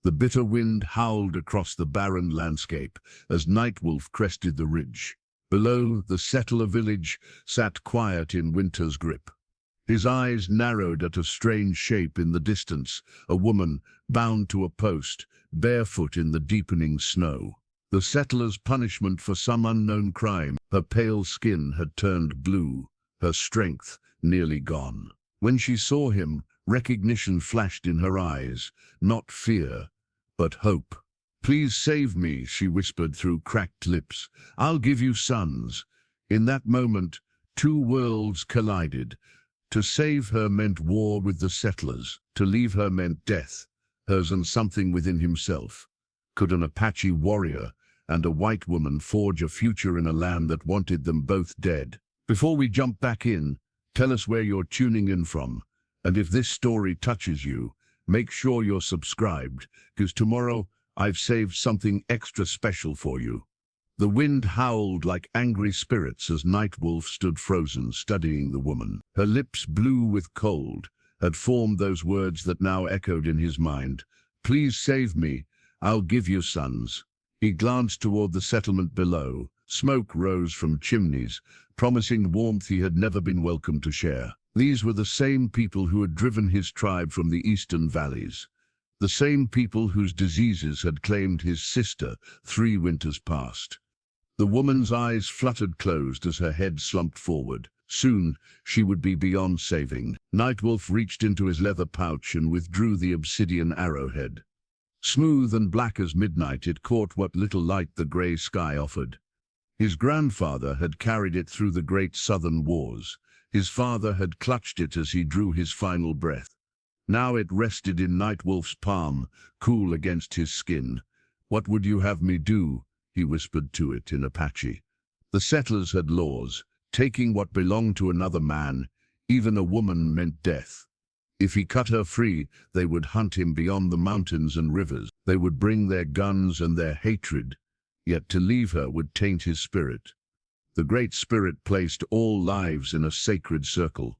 The bitter wind howled across the barren landscape as Nightwolf crested the ridge. Below, the settler village sat quiet in winter's grip. His eyes narrowed at a strange shape in the distance, a woman bound to a post, barefoot in the deepening snow. The settler's punishment for some unknown crime. Her pale skin had turned blue, her strength nearly gone. When she saw him, recognition flashed in her eyes, not fear, but hope. "Please save me," she whispered through cracked lips. "I'll give you sons." In that moment, two worlds collided. To save her meant war with the settlers. To leave her meant death, hers and something within himself. Could an Apache warrior and a white woman forge a future in a land that wanted them both dead? Before we jump back in, tell us where you're tuning in from. And if this story touches you, make sure you're subscribed, because tomorrow I've saved something extra special for you. The wind howled like angry spirits as Nightwolf stood frozen, studying the woman. Her lips, blue with cold, had formed those words that now echoed in his mind. "Please save me, I'll give you sons." He glanced toward the settlement below. Smoke rose from chimneys, promising warmth he had never been welcome to share. These were the same people who had driven his tribe from the eastern valleys. The same people whose diseases had claimed his sister 3 winters past. The woman's eyes fluttered closed as her head slumped forward. Soon, she would be beyond saving. Nightwolf reached into his leather pouch and withdrew the obsidian arrowhead. Smooth and black as midnight, it caught what little light the grey sky offered. His grandfather had carried it through the great southern wars. His father had clutched it as he drew his final breath. Now it rested in Nightwolf's palm, cool against his skin. "What would you have me do?" he whispered to it in Apache. The settlers had laws. Taking what belonged to another man, even a woman, meant death. If he cut her free, they would hunt him beyond the mountains and rivers. They would bring their guns and their hatred. Yet to leave her would taint his spirit. The Great Spirit placed all lives in a sacred circle.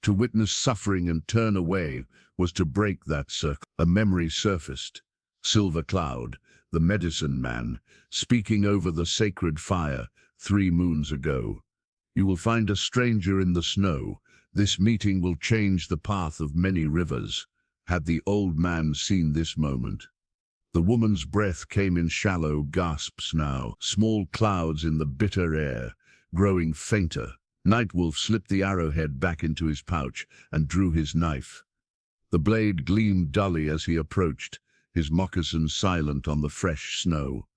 To witness suffering and turn away was to break that circle. A memory surfaced. Silver Cloud, the medicine man, speaking over the sacred fire 3 moons ago. "You will find a stranger in the snow. This meeting will change the path of many rivers." Had the old man seen this moment? The woman's breath came in shallow gasps now, small clouds in the bitter air, growing fainter. Nightwolf slipped the arrowhead back into his pouch and drew his knife. The blade gleamed dully as he approached, his moccasins silent on the fresh snow.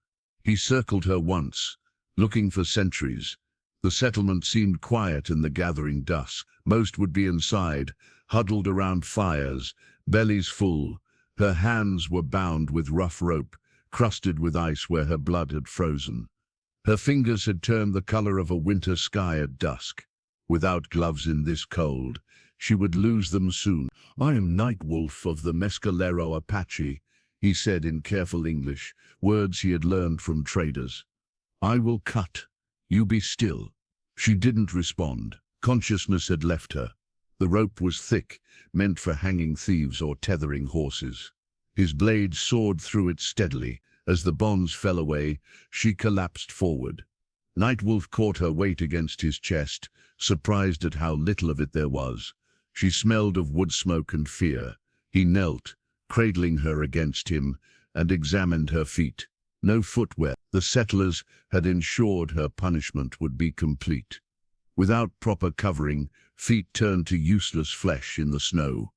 He circled her once, looking for sentries. The settlement seemed quiet in the gathering dusk. Most would be inside, huddled around fires, bellies full. Her hands were bound with rough rope, crusted with ice where her blood had frozen. Her fingers had turned the color of a winter sky at dusk. Without gloves in this cold, she would lose them soon. "I am Nightwolf of the Mescalero Apache," he said in careful English, words he had learned from traders. "I will cut. You be still." She didn't respond. Consciousness had left her. The rope was thick, meant for hanging thieves or tethering horses. His blade soared through it steadily. As the bonds fell away, she collapsed forward. Nightwolf caught her weight against his chest, surprised at how little of it there was. She smelled of wood smoke and fear. He knelt, cradling her against him, and examined her feet. No footwear. The settlers had ensured her punishment would be complete. Without proper covering, feet turned to useless flesh in the snow.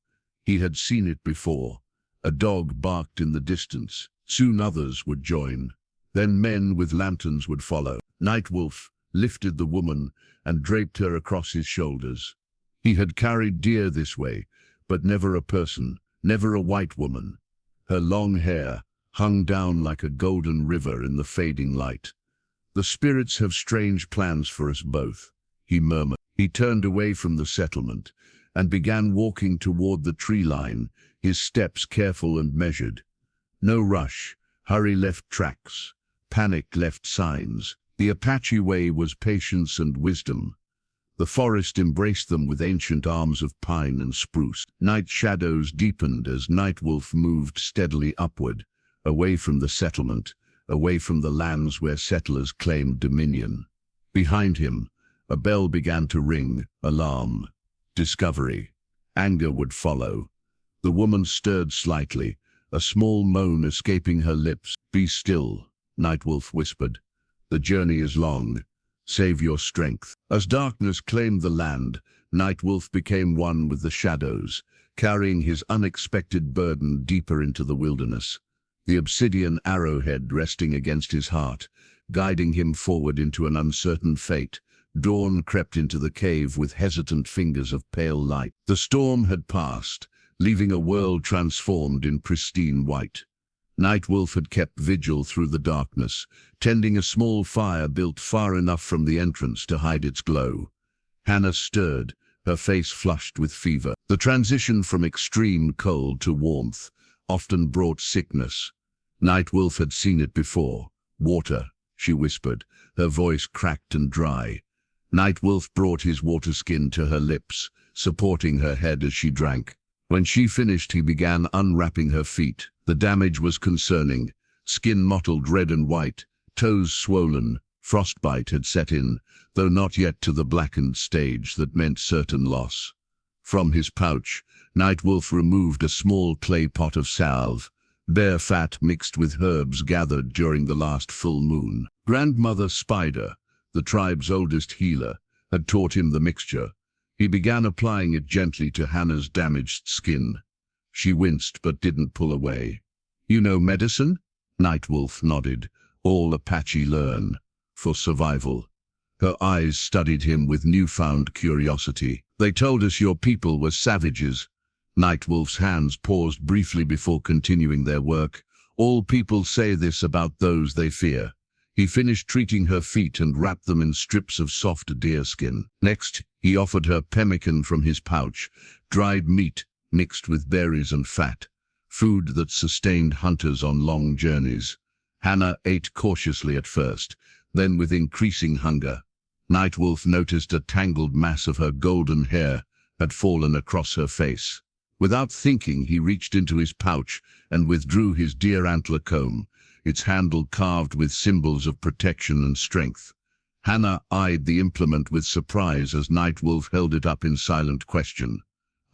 He had seen it before. A dog barked in the distance. Soon others would join. Then men with lanterns would follow. Nightwolf lifted the woman and draped her across his shoulders. He had carried deer this way, but never a person, never a white woman. Her long hair hung down like a golden river in the fading light. "The spirits have strange plans for us both," he murmured. He turned away from the settlement and began walking toward the tree line, his steps careful and measured. No rush. Hurry left tracks. Panic left signs. The Apache way was patience and wisdom. The forest embraced them with ancient arms of pine and spruce. Night shadows deepened as Nightwolf moved steadily upward, away from the settlement, away from the lands where settlers claimed dominion. Behind him, a bell began to ring, alarm, discovery. Anger would follow. The woman stirred slightly, a small moan escaping her lips. "Be still," Nightwolf whispered. "The journey is long. Save your strength." As darkness claimed the land, Nightwolf became one with the shadows, carrying his unexpected burden deeper into the wilderness. The obsidian arrowhead resting against his heart, guiding him forward into an uncertain fate. Dawn crept into the cave with hesitant fingers of pale light. The storm had passed, leaving a world transformed in pristine white. Nightwolf had kept vigil through the darkness, tending a small fire built far enough from the entrance to hide its glow. Hannah stirred, her face flushed with fever. The transition from extreme cold to warmth often brought sickness. Nightwolf had seen it before. "Water," she whispered, her voice cracked and dry. Nightwolf brought his water skin to her lips, supporting her head as she drank. When she finished, he began unwrapping her feet. The damage was concerning. Skin mottled red and white, toes swollen. Frostbite had set in, though not yet to the blackened stage that meant certain loss. From his pouch, Nightwolf removed a small clay pot of salve, bear fat mixed with herbs gathered during the last full moon. Grandmother Spider, the tribe's oldest healer, had taught him the mixture. He began applying it gently to Hannah's damaged skin. She winced but didn't pull away. "You know medicine?" Nightwolf nodded. "All Apache learn. For survival." Her eyes studied him with newfound curiosity. "They told us your people were savages." Nightwolf's hands paused briefly before continuing their work. "All people say this about those they fear." He finished treating her feet and wrapped them in strips of soft deerskin. Next, he offered her pemmican from his pouch, dried meat mixed with berries and fat, food that sustained hunters on long journeys. Hannah ate cautiously at first, then with increasing hunger. Nightwolf noticed a tangled mass of her golden hair had fallen across her face. Without thinking, he reached into his pouch and withdrew his deer antler comb, its handle carved with symbols of protection and strength. Hannah eyed the implement with surprise as Nightwolf held it up in silent question.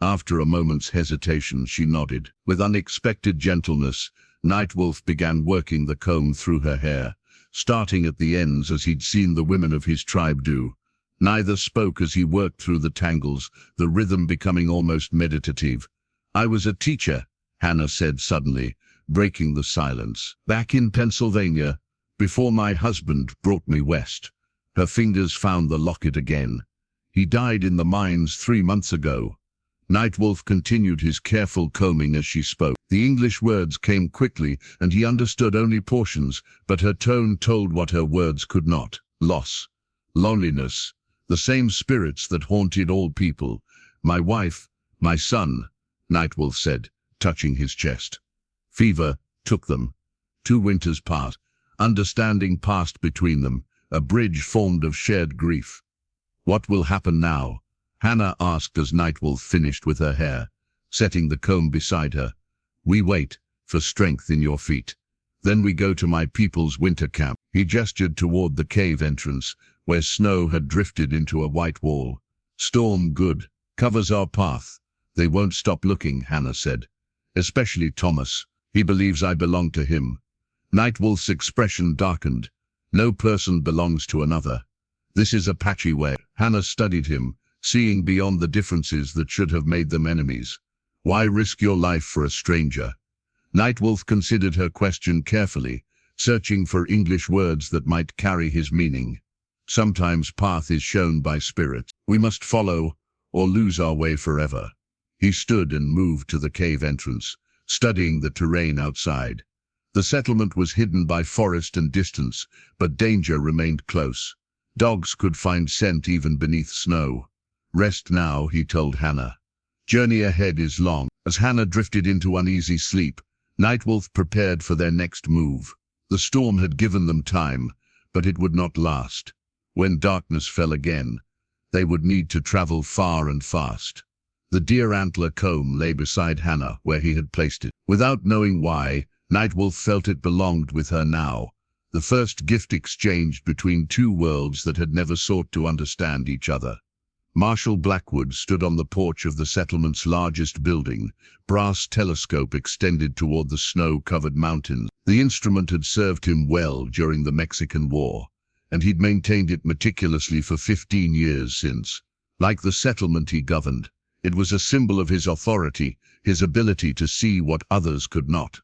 After a moment's hesitation, she nodded. With unexpected gentleness, Nightwolf began working the comb through her hair, starting at the ends as he'd seen the women of his tribe do. Neither spoke as he worked through the tangles, the rhythm becoming almost meditative. "I was a teacher," Hannah said suddenly, breaking the silence. "Back in Pennsylvania, before my husband brought me west." Her fingers found the locket again. "He died in the mines 3 months ago." Nightwolf continued his careful combing as she spoke. The English words came quickly, and he understood only portions, but her tone told what her words could not. Loss, loneliness, the same spirits that haunted all people. "My wife, my son," Nightwolf said, touching his chest. "Fever took them. 2 winters passed. Understanding passed between them, a bridge formed of shared grief." "What will happen now?" Hannah asked as Nightwolf finished with her hair, setting the comb beside her. "We wait for strength in your feet. Then we go to my people's winter camp." He gestured toward the cave entrance, where snow had drifted into a white wall. "Storm good. Covers our path. They won't stop looking," Hannah said. "Especially Thomas. He believes I belong to him." Nightwolf's expression darkened. "No person belongs to another. This is Apache way." Hannah studied him, seeing beyond the differences that should have made them enemies. "Why risk your life for a stranger?" Nightwolf considered her question carefully, searching for English words that might carry his meaning. "Sometimes path is shown by spirit. We must follow or lose our way forever." He stood and moved to the cave entrance, studying the terrain outside. The settlement was hidden by forest and distance, but danger remained close. Dogs could find scent even beneath snow. "Rest now," he told Hannah. "Journey ahead is long." As Hannah drifted into uneasy sleep, Nightwolf prepared for their next move. The storm had given them time, but it would not last. When darkness fell again, They would need to travel far and fast. The deer antler comb lay beside Hannah where he had placed it. Without knowing why, Nightwolf felt it belonged with her now. The first gift exchanged between two worlds that had never sought to understand each other. Marshal Blackwood stood on the porch of the settlement's largest building, brass telescope extended toward the snow-covered mountains. The instrument had served him well during the Mexican War, and he'd maintained it meticulously for 15 years since. Like the settlement he governed, it was a symbol of his authority, his ability to see what others could not.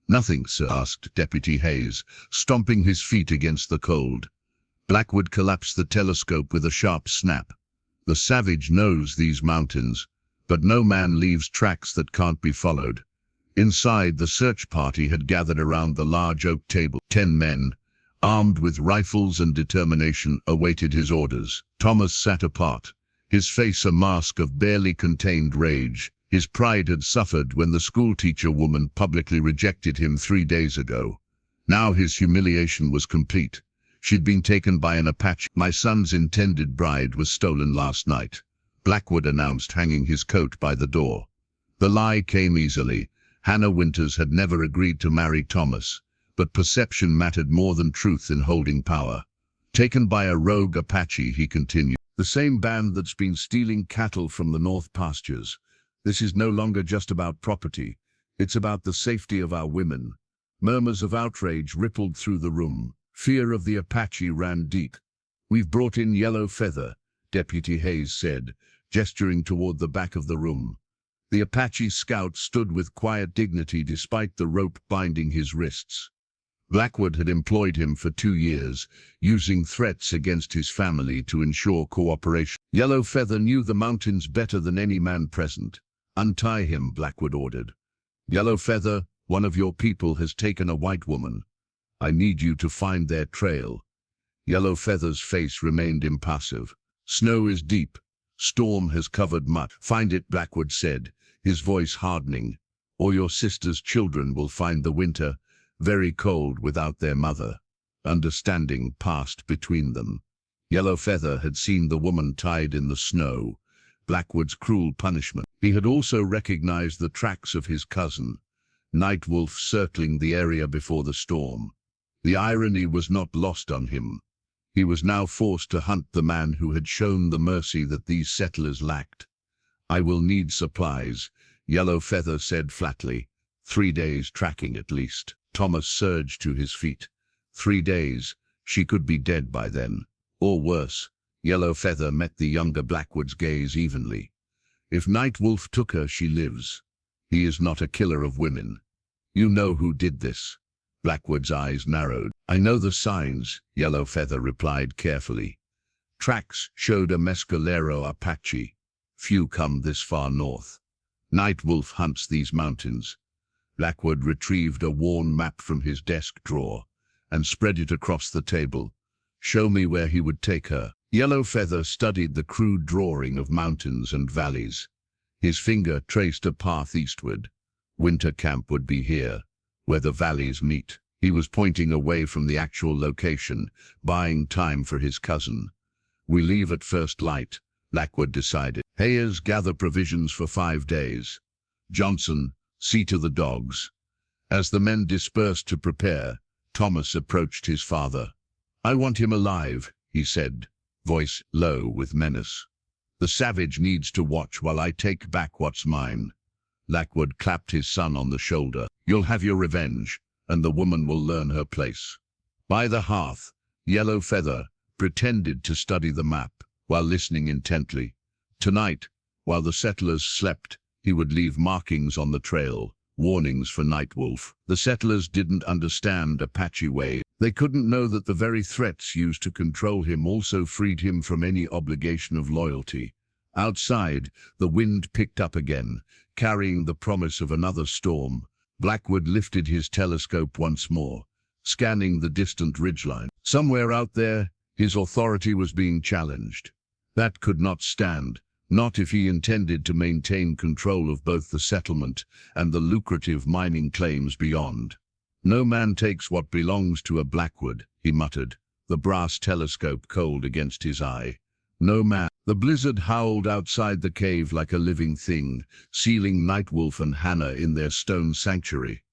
"Nothing, sir," asked Deputy Hayes, stomping his feet against the cold. Blackwood collapsed the telescope with a sharp snap. "The savage knows these mountains, but no man leaves tracks that can't be followed." Inside, the search party had gathered around the large oak table. 10 men, armed with rifles and determination, awaited his orders. Thomas sat apart, his face a mask of barely contained rage. His pride had suffered when the schoolteacher woman publicly rejected him 3 days ago. Now his humiliation was complete. She'd been taken by an Apache. "My son's intended bride was stolen last night," Blackwood announced, hanging his coat by the door. The lie came easily. Hannah Winters had never agreed to marry Thomas, but perception mattered more than truth in holding power. "Taken by a rogue Apache," he continued. "The same band that's been stealing cattle from the north pastures. This is no longer just about property. It's about the safety of our women." Murmurs of outrage rippled through the room. Fear of the Apache ran deep. "We've brought in Yellow Feather," Deputy Hayes said, gesturing toward the back of the room. The Apache scout stood with quiet dignity despite the rope binding his wrists. Blackwood had employed him for 2 years, using threats against his family to ensure cooperation. Yellow Feather knew the mountains better than any man present. "Untie him," Blackwood ordered. "Yellow Feather, one of your people has taken a white woman. I need you to find their trail." Yellow Feather's face remained impassive. "Snow is deep. Storm has covered much." "Find it," Blackwood said, his voice hardening, "or your sister's children will find the winter very cold without their mother." Understanding passed between them. Yellow Feather had seen the woman tied in the snow, Blackwood's cruel punishment. He had also recognized the tracks of his cousin, Nightwolf, circling the area before the storm. The irony was not lost on him. He was now forced to hunt the man who had shown the mercy that these settlers lacked. "I will need supplies," Yellow Feather said flatly. 3 days tracking at least." Thomas surged to his feet. 3 days. She could be dead by then. Or worse. Yellow Feather met the younger Blackwood's gaze evenly. "If Nightwolf took her, she lives. He is not a killer of women. You know who did this." Blackwood's eyes narrowed. "I know the signs," Yellow Feather replied carefully. "Tracks showed a Mescalero Apache. Few come this far north. Nightwolf hunts these mountains." Blackwood retrieved a worn map from his desk drawer and spread it across the table. "Show me where he would take her." Yellow Feather studied the crude drawing of mountains and valleys. His finger traced a path eastward. Winter camp would be here, where the valleys meet. He was pointing away from the actual location, buying time for his cousin. "We leave at first light," Blackwood decided. "Hayes, gather provisions for 5 days. Johnson, see to the dogs." As the men dispersed to prepare, Thomas approached his father. "I want him alive," he said, voice low with menace. "The savage needs to watch while I take back what's mine." Blackwood clapped his son on the shoulder. "You'll have your revenge, and the woman will learn her place." By the hearth, Yellow Feather pretended to study the map while listening intently. Tonight, while the settlers slept, he would leave markings on the trail, warnings for Nightwolf. The settlers didn't understand Apache way. They couldn't know that the very threats used to control him also freed him from any obligation of loyalty. Outside, the wind picked up again, carrying the promise of another storm. Blackwood lifted his telescope once more, scanning the distant ridgeline. Somewhere out there, his authority was being challenged. That could not stand, not if he intended to maintain control of both the settlement and the lucrative mining claims beyond. "No man takes what belongs to a Blackwood," he muttered, the brass telescope cold against his eye. No man. The blizzard howled outside the cave like a living thing, sealing Nightwolf and Hannah in their stone sanctuary.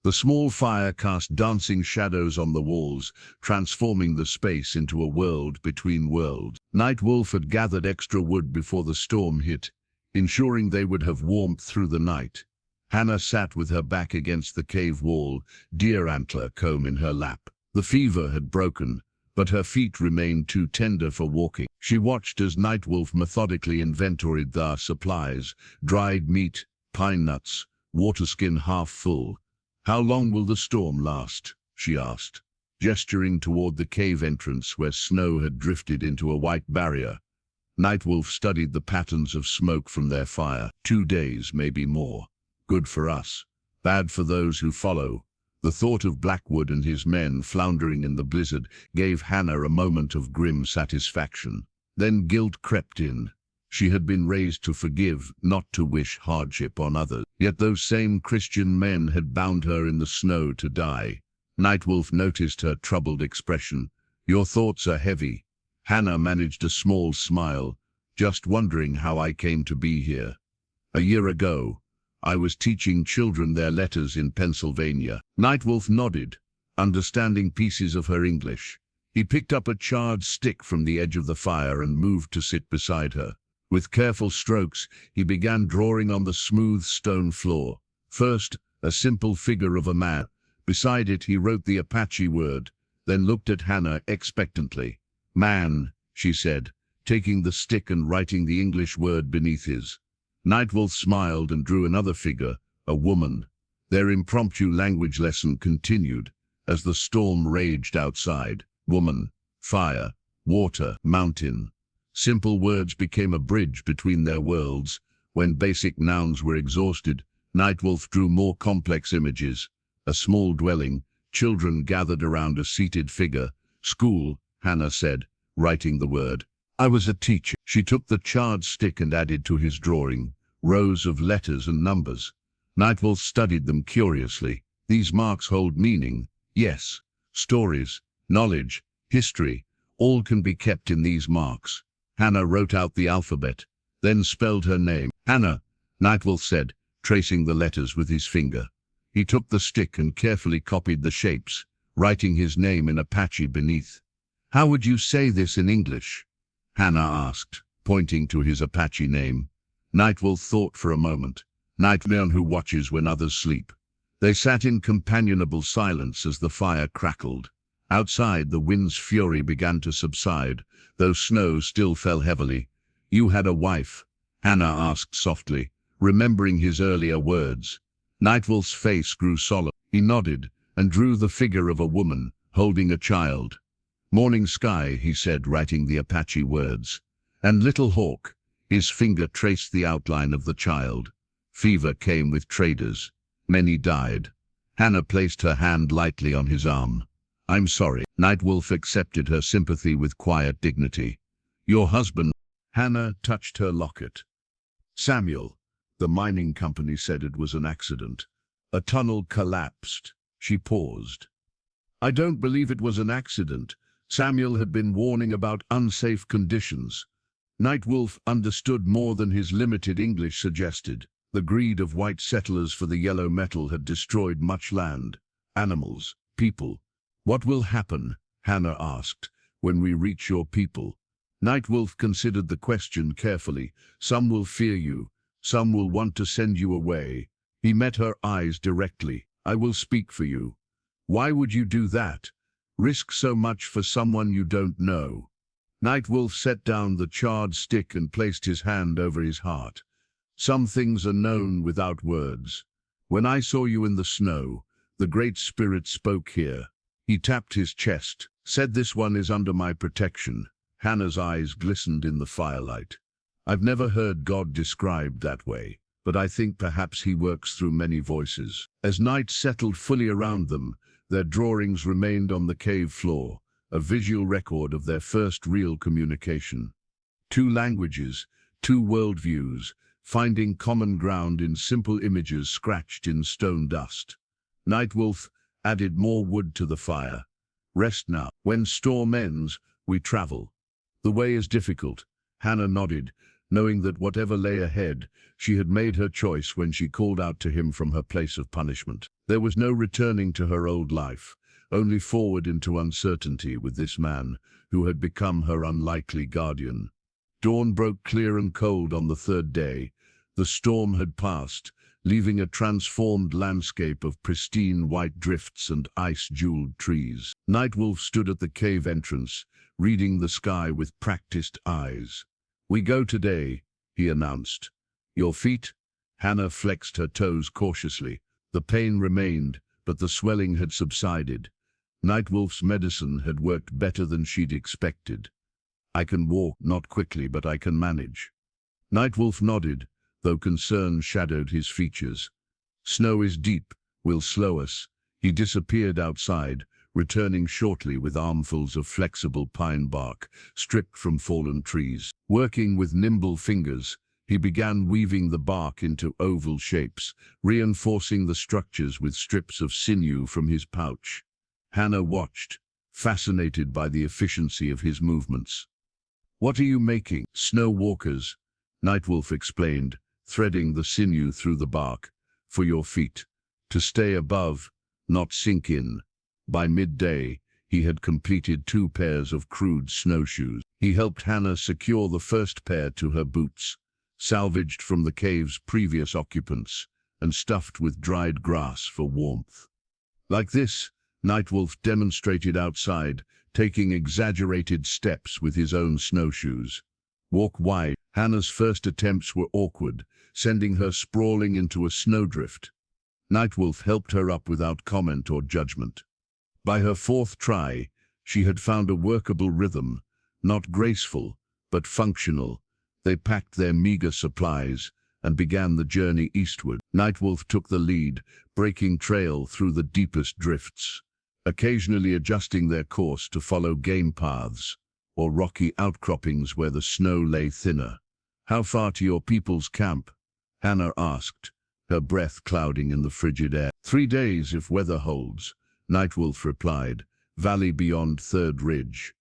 The small fire cast dancing shadows on the walls, transforming the space into a world between worlds. Nightwolf had gathered extra wood before the storm hit, ensuring they would have warmth through the night. Hannah sat with her back against the cave wall, deer antler comb in her lap. The fever had broken, but her feet remained too tender for walking. She watched as Nightwolf methodically inventoried their supplies, dried meat, pine nuts, water skin half full. "How long will the storm last?" she asked, gesturing toward the cave entrance where snow had drifted into a white barrier. Nightwolf studied the patterns of smoke from their fire. 2 days, maybe more. Good for us, bad for those who follow. The thought of Blackwood and his men floundering in the blizzard gave Hannah a moment of grim satisfaction. Then guilt crept in. She had been raised to forgive, not to wish hardship on others. Yet those same Christian men had bound her in the snow to die. Nightwolf noticed her troubled expression. "Your thoughts are heavy." Hannah managed a small smile. "Just wondering how I came to be here. A year ago, I was teaching children their letters in Pennsylvania." Nightwolf nodded, understanding pieces of her English. He picked up a charred stick from the edge of the fire and moved to sit beside her. With careful strokes, he began drawing on the smooth stone floor. First, a simple figure of a man. Beside it, he wrote the Apache word, then looked at Hannah expectantly. "Man," she said, taking the stick and writing the English word beneath his. Nightwolf smiled and drew another figure, a woman. Their impromptu language lesson continued as the storm raged outside. Woman, fire, water, mountain. Simple words became a bridge between their worlds. When basic nouns were exhausted, Nightwolf drew more complex images. A small dwelling, children gathered around a seated figure. "School," Hannah said, writing the word. "I was a teacher." She took the charred stick and added to his drawing rows of letters and numbers. Nightwolf studied them curiously. "These marks hold meaning." "Yes. Stories, knowledge, history, all can be kept in these marks." Hannah wrote out the alphabet, then spelled her name. "Hannah," Nightwolf said, tracing the letters with his finger. He took the stick and carefully copied the shapes, writing his name in Apache beneath. "How would you say this in English?" Hannah asked, pointing to his Apache name. Nightwolf thought for a moment. "Nightman who watches when others sleep." They sat in companionable silence as the fire crackled. Outside, the wind's fury began to subside, though snow still fell heavily. "You had a wife?" Hannah asked softly, remembering his earlier words. Nightwolf's face grew solemn. He nodded and drew the figure of a woman, holding a child. "Morning sky," he said, writing the Apache words. "And little hawk." His finger traced the outline of the child. "Fever came with traders. Many died." Hannah placed her hand lightly on his arm. "I'm sorry." Nightwolf accepted her sympathy with quiet dignity. "Your husband?" Hannah touched her locket. "Samuel. The mining company said it was an accident. A tunnel collapsed." She paused. "I don't believe it was an accident. Samuel had been warning about unsafe conditions." Nightwolf understood more than his limited English suggested. The greed of white settlers for the yellow metal had destroyed much land, animals, people. "What will happen," Hannah asked, "when we reach your people?" Nightwolf considered the question carefully. "Some will fear you. Some will want to send you away." He met her eyes directly. "I will speak for you." "Why would you do that? Risk so much for someone you don't know?" Nightwolf set down the charred stick and placed his hand over his heart. "Some things are known without words. When I saw you in the snow, the Great Spirit spoke here." He tapped his chest, said, "This one is under my protection." Hannah's eyes glistened in the firelight. "I've never heard God described that way, but I think perhaps he works through many voices." As night settled fully around them, their drawings remained on the cave floor, a visual record of their first real communication. 2 languages, 2 worldviews, finding common ground in simple images scratched in stone dust. Nightwolf added more wood to the fire. "Rest now. When storm ends, we travel. The way is difficult. Hannah nodded, knowing that whatever lay ahead, she had made her choice when she called out to him from her place of punishment. There was no returning to her old life, only forward into uncertainty with this man, who had become her unlikely guardian. Dawn broke clear and cold on the third day. The storm had passed, leaving a transformed landscape of pristine white drifts and ice-jeweled trees. Nightwolf stood at the cave entrance, reading the sky with practiced eyes. "We go today," he announced. "Your feet?" Hannah flexed her toes cautiously. The pain remained, but the swelling had subsided. Nightwolf's medicine had worked better than she'd expected. "I can walk, not quickly, but I can manage." Nightwolf nodded, though concern shadowed his features. "Snow is deep, will slow us." He disappeared outside, returning shortly with armfuls of flexible pine bark, stripped from fallen trees. Working with nimble fingers, he began weaving the bark into oval shapes, reinforcing the structures with strips of sinew from his pouch. Hannah watched, fascinated by the efficiency of his movements. "What are you making?" "Snow walkers," Nightwolf explained, threading the sinew through the bark. "For your feet. To stay above, not sink in." By midday, he had completed 2 pairs of crude snowshoes. He helped Hannah secure the first pair to her boots, salvaged from the cave's previous occupants, and stuffed with dried grass for warmth. Like this, Nightwolf demonstrated outside, taking exaggerated steps with his own snowshoes. "Walk wide." Hannah's first attempts were awkward, sending her sprawling into a snowdrift. Nightwolf helped her up without comment or judgment. By her 4th try, she had found a workable rhythm, not graceful, but functional. They packed their meager supplies and began the journey eastward. Nightwolf took the lead, breaking trail through the deepest drifts, occasionally adjusting their course to follow game paths or rocky outcroppings where the snow lay thinner. "How far to your people's camp?" Hannah asked, her breath clouding in the frigid air. 3 days if weather holds," Nightwolf replied, "valley beyond 3rd Ridge."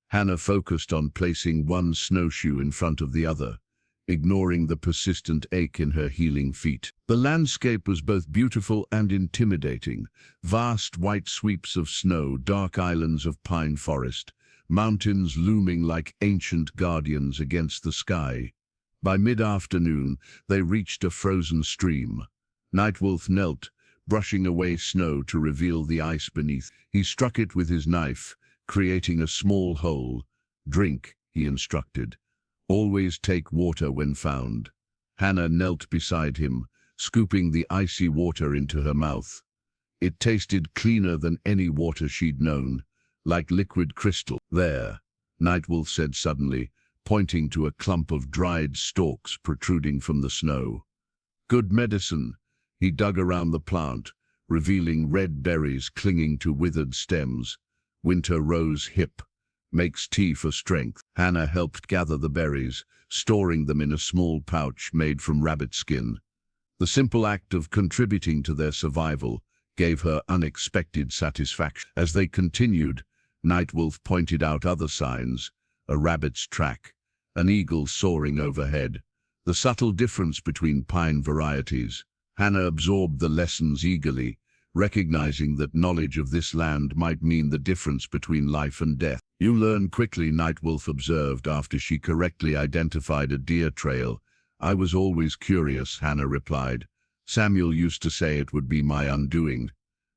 Hannah focused on placing one snowshoe in front of the other, ignoring the persistent ache in her healing feet. The landscape was both beautiful and intimidating. Vast white sweeps of snow, dark islands of pine forest, mountains looming like ancient guardians against the sky. By mid-afternoon, they reached a frozen stream. Nightwolf knelt, brushing away snow to reveal the ice beneath. He struck it with his knife, creating a small hole. "Drink," he instructed. "Always take water when found." Hannah knelt beside him, scooping the icy water into her mouth. It tasted cleaner than any water she'd known, like liquid crystal. "There," Nightwolf said suddenly, pointing to a clump of dried stalks protruding from the snow. "Good medicine." He dug around the plant, revealing red berries clinging to withered stems. "Winter rose hip. Makes tea for strength." Hannah helped gather the berries, storing them in a small pouch made from rabbit skin. The simple act of contributing to their survival gave her unexpected satisfaction. As they continued, Nightwolf pointed out other signs: a rabbit's track, an eagle soaring overhead, the subtle difference between pine varieties. Hannah absorbed the lessons eagerly, recognizing that knowledge of this land might mean the difference between life and death. "You learn quickly," Nightwolf observed after she correctly identified a deer trail. "I was always curious," Hannah replied. "Samuel used to say it would be my undoing."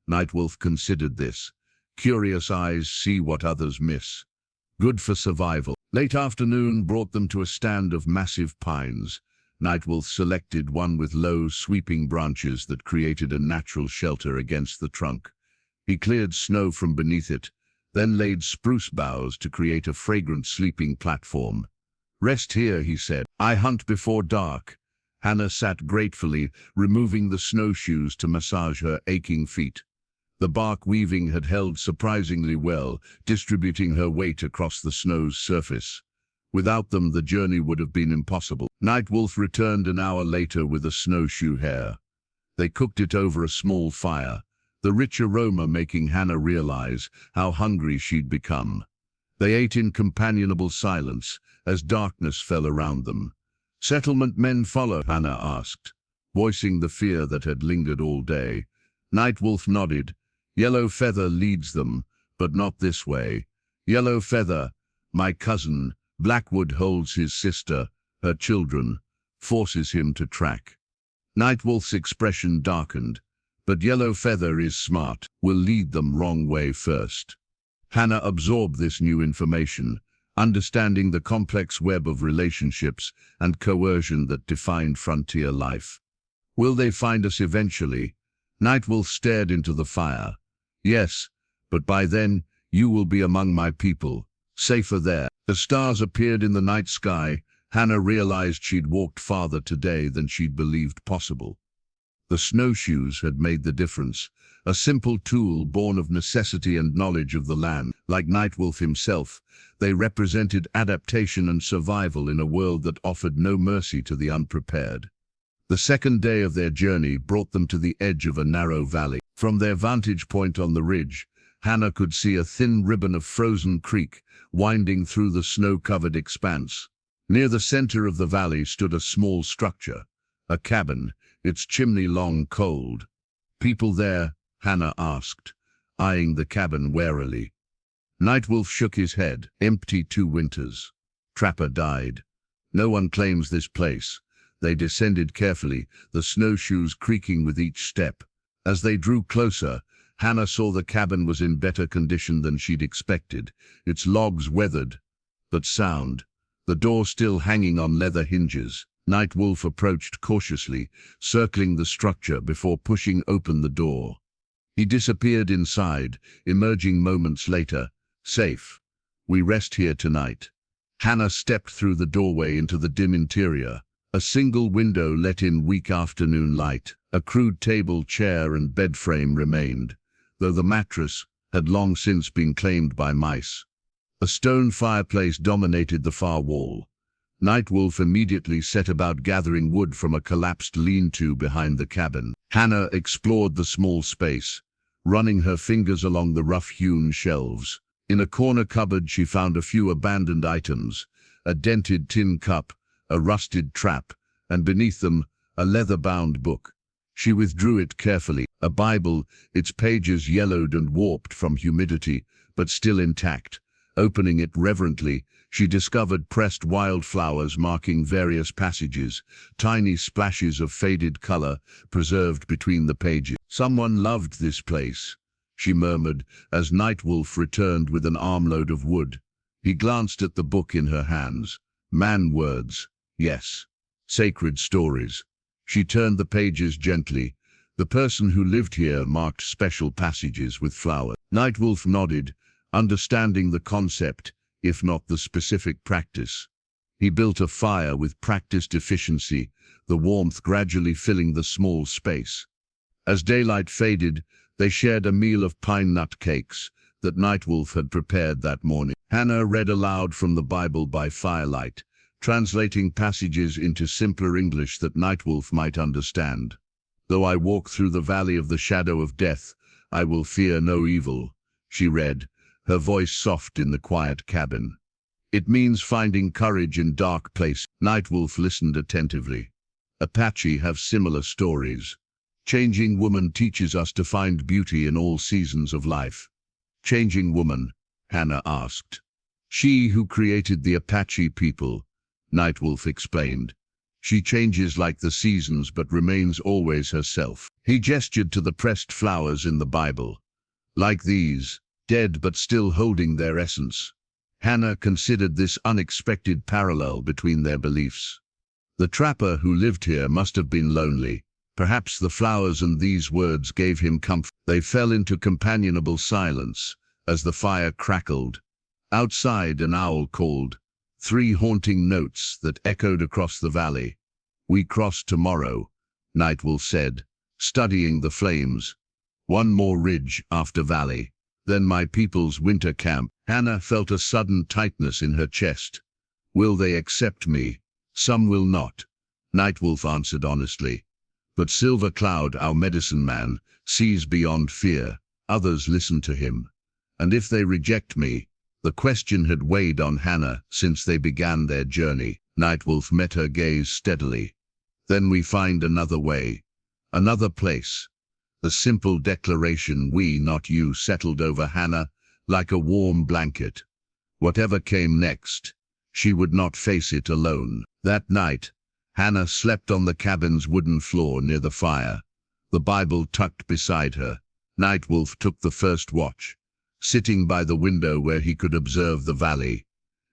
Nightwolf considered this. Curious eyes see what others miss. Good for survival. Late afternoon brought them to a stand of massive pines. Nightwolf selected one with low, sweeping branches that created a natural shelter against the trunk. He cleared snow from beneath it, then laid spruce boughs to create a fragrant sleeping platform. "Rest here," he said. "I hunt before dark." Hannah sat gratefully, removing the snowshoes to massage her aching feet. The bark weaving had held surprisingly well, distributing her weight across the snow's surface. Without them, the journey would have been impossible. Nightwolf returned an hour later with a snowshoe hare. They cooked it over a small fire, the rich aroma making Hannah realize how hungry she'd become. They ate in companionable silence as darkness fell around them. "Settlement men follow?" Hannah asked, voicing the fear that had lingered all day. Nightwolf nodded. "Yellow Feather leads them, but not this way. Yellow Feather, my cousin, Blackwood holds his sister, her children, forces him to track." Nightwolf's expression darkened. "But Yellow Feather is smart, will lead them wrong way first." Hannah absorbed this new information, understanding the complex web of relationships and coercion that defined frontier life. "Will they find us eventually?" Nightwolf stared into the fire. "Yes, but by then you will be among my people, safer there." As stars appeared in the night sky, Hannah realized she'd walked farther today than she'd believed possible. The snowshoes had made the difference, a simple tool born of necessity and knowledge of the land. Like Nightwolf himself, they represented adaptation and survival in a world that offered no mercy to the unprepared. The second day of their journey brought them to the edge of a narrow valley. From their vantage point on the ridge, Hannah could see a thin ribbon of frozen creek winding through the snow-covered expanse. Near the center of the valley stood a small structure, a cabin, its chimney long cold. "People there?" Hannah asked, eyeing the cabin warily. Nightwolf shook his head. "Empty 2 winters. Trapper died. No one claims this place." They descended carefully, the snowshoes creaking with each step. As they drew closer, Hannah saw the cabin was in better condition than she'd expected, its logs weathered, but sound, the door still hanging on leather hinges. Nightwolf approached cautiously, circling the structure before pushing open the door. He disappeared inside, emerging moments later. "Safe. We rest here tonight." Hannah stepped through the doorway into the dim interior. A single window let in weak afternoon light. A crude table, chair, and bed frame remained, though the mattress had long since been claimed by mice. A stone fireplace dominated the far wall. Nightwolf immediately set about gathering wood from a collapsed lean-to behind the cabin. Hannah explored the small space, running her fingers along the rough-hewn shelves. In a corner cupboard she found a few abandoned items, a dented tin cup, a rusted trap, and beneath them, a leather-bound book. She withdrew it carefully, a Bible, its pages yellowed and warped from humidity, but still intact. Opening it reverently, she discovered pressed wildflowers marking various passages, tiny splashes of faded color preserved between the pages. "Someone loved this place," she murmured as Nightwolf returned with an armload of wood. He glanced at the book in her hands. Man words, yes. Sacred stories. She turned the pages gently. The person who lived here marked special passages with flowers. Nightwolf nodded, understanding the concept, if not the specific practice. He built a fire with practiced efficiency, the warmth gradually filling the small space. As daylight faded, they shared a meal of pine nut cakes that Nightwolf had prepared that morning. Hannah read aloud from the Bible by firelight, translating passages into simpler English that Nightwolf might understand. "Though I walk through the valley of the shadow of death, I will fear no evil," she read, her voice soft in the quiet cabin. "It means finding courage in dark places." Nightwolf listened attentively. "Apache have similar stories. Changing Woman teaches us to find beauty in all seasons of life." "Changing Woman?" Hannah asked. "She who created the Apache people," Nightwolf explained. "She changes like the seasons but remains always herself." He gestured to the pressed flowers in the Bible. "Like these, dead but still holding their essence." Hannah considered this unexpected parallel between their beliefs. The trapper who lived here must have been lonely. Perhaps the flowers and these words gave him comfort. They fell into companionable silence as the fire crackled. Outside, an owl called, 3 haunting notes that echoed across the valley. "We cross tomorrow," Nightwolf said, studying the flames. "One more ridge after valley. Then my people's winter camp." Hannah felt a sudden tightness in her chest. "Will they accept me?" "Some will not," Nightwolf answered honestly. "But Silver Cloud, our medicine man, sees beyond fear. Others listen to him. And if they reject me, The question had weighed on Hannah since they began their journey. Nightwolf met her gaze steadily. Then we find another way, another place. The simple declaration, "we, not you," settled over Hannah like a warm blanket. Whatever came next, she would not face it alone. That night, Hannah slept on the cabin's wooden floor near the fire, the Bible tucked beside her. Nightwolf took the first watch, sitting by the window where he could observe the valley.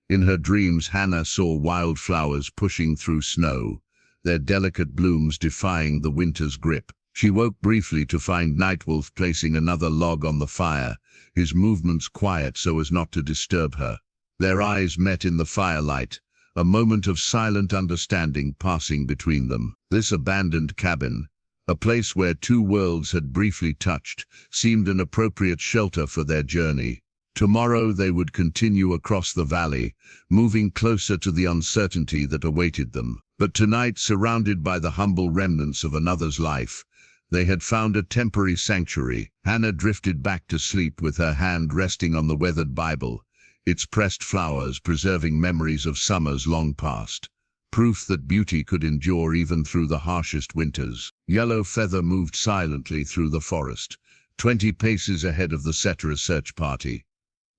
In her dreams, Hannah saw wildflowers pushing through snow, their delicate blooms defying the winter's grip. She woke briefly to find Nightwolf placing another log on the fire, his movements quiet so as not to disturb her. Their eyes met in the firelight, a moment of silent understanding passing between them. This abandoned cabin, a place where two worlds had briefly touched, seemed an appropriate shelter for their journey. Tomorrow they would continue across the valley, moving closer to the uncertainty that awaited them. But tonight, surrounded by the humble remnants of another's life, they had found a temporary sanctuary. Hannah drifted back to sleep with her hand resting on the weathered Bible, its pressed flowers preserving memories of summers long past, proof that beauty could endure even through the harshest winters. Yellow Feather moved silently through the forest, 20 paces ahead of the settler search party.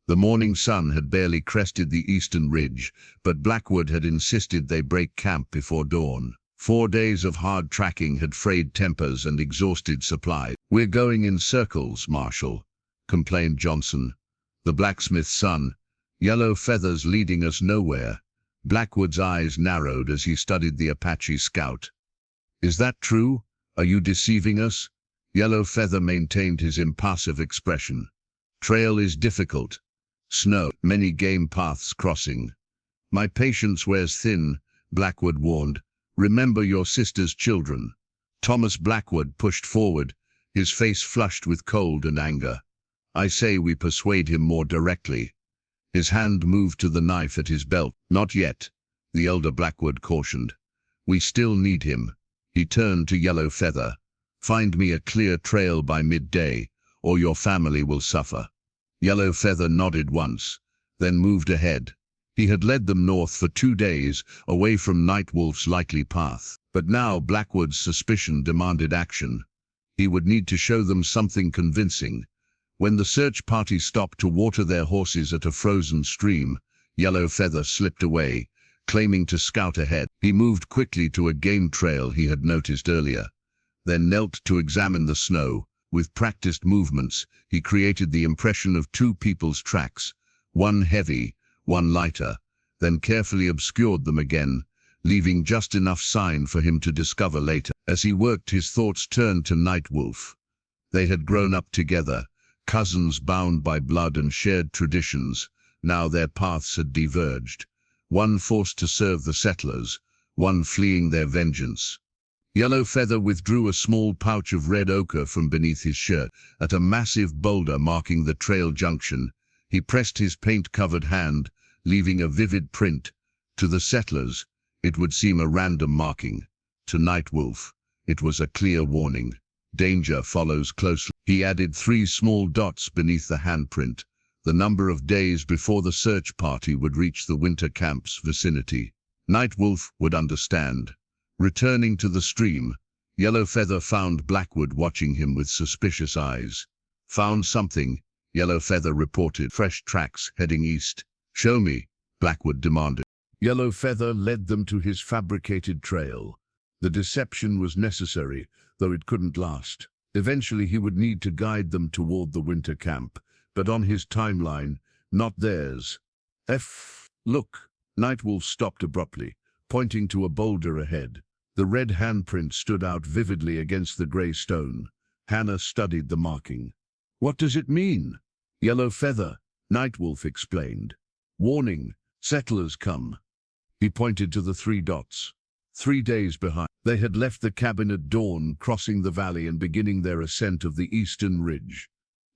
The morning sun had barely crested the eastern ridge, but Blackwood had insisted they break camp before dawn. 4 days of hard tracking had frayed tempers and exhausted supplies. "We're going in circles, Marshal," complained Johnson, the blacksmith's son. "Yellow Feather's leading us nowhere." Blackwood's eyes narrowed as he studied the Apache scout. "Is that true? Are you deceiving us?" Yellow Feather maintained his impassive expression. "Trail is difficult. Snow, many game paths crossing." "My patience wears thin," Blackwood warned. "Remember your sister's children." Thomas Blackwood pushed forward, his face flushed with cold and anger. "I say we persuade him more directly." His hand moved to the knife at his belt. "Not yet," the elder Blackwood cautioned. "We still need him." He turned to Yellow Feather. "Find me a clear trail by midday, or your family will suffer." Yellow Feather nodded once, then moved ahead. He had led them north for 2 days, away from Nightwolf's likely path. But now Blackwood's suspicion demanded action. He would need to show them something convincing. When the search party stopped to water their horses at a frozen stream, Yellow Feather slipped away, claiming to scout ahead. He moved quickly to a game trail he had noticed earlier, then knelt to examine the snow. With practiced movements, he created the impression of 2 people's tracks, one heavy, one lighter, then carefully obscured them again, leaving just enough sign for him to discover later. As he worked, his thoughts turned to Nightwolf. They had grown up together, cousins bound by blood and shared traditions. Now their paths had diverged, one forced to serve the settlers, one fleeing their vengeance. Yellow Feather withdrew a small pouch of red ochre from beneath his shirt. At a massive boulder marking the trail junction, he pressed his paint-covered hand, leaving a vivid print. To the settlers, it would seem a random marking. To Nightwolf, it was a clear warning. Danger follows closely. He added 3 small dots beneath the handprint, the number of days before the search party would reach the winter camp's vicinity. Nightwolf would understand. Returning to the stream, Yellow Feather found Blackwood watching him with suspicious eyes. "Found something," Yellow Feather reported. "Fresh tracks heading east." "Show me," Blackwood demanded. Yellow Feather led them to his fabricated trail. The deception was necessary, though it couldn't last. Eventually he would need to guide them toward the winter camp, but on his timeline, not theirs. Look! Nightwolf stopped abruptly, pointing to a boulder ahead. The red handprint stood out vividly against the grey stone. Hannah studied the marking. "What does it mean?" "Yellow Feather," Nightwolf explained. "Warning, settlers come." He pointed to the 3 dots. 3 days behind. They had left the cabin at dawn, crossing the valley and beginning their ascent of the eastern ridge.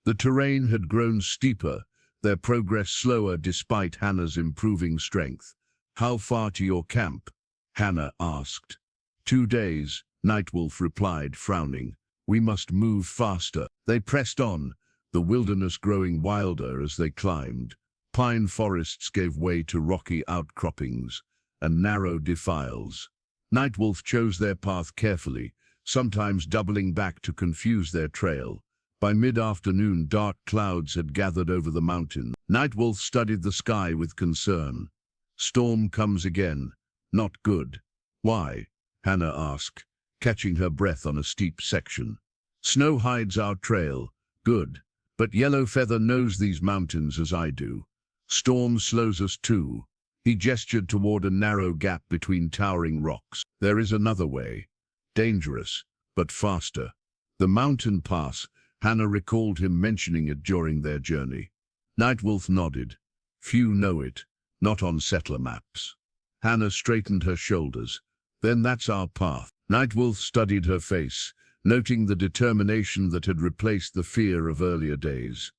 The terrain had grown steeper, their progress slower despite Hannah's improving strength. "How far to your camp?" Hannah asked. 2 days, Nightwolf replied, frowning. "We must move faster." They pressed on, the wilderness growing wilder as they climbed. pine forests gave way to rocky outcroppings and narrow defiles. Nightwolf chose their path carefully, sometimes doubling back to confuse their trail. By mid-afternoon, dark clouds had gathered over the mountain. Nightwolf studied the sky with concern. Storm comes again. Not good. Why? Hannah asked, catching her breath on a steep section. Snow hides our trail. Good. But Yellowfeather knows these mountains as I do. Storm slows us too. He gestured toward a narrow gap between towering rocks. There is another way. Dangerous, but faster. The mountain pass. Hannah recalled him mentioning it during their journey. Nightwolf nodded. Few know it, not on settler maps. Hannah straightened her shoulders. Then that's our path. Nightwolf studied her face, noting the determination that had replaced the fear of earlier days.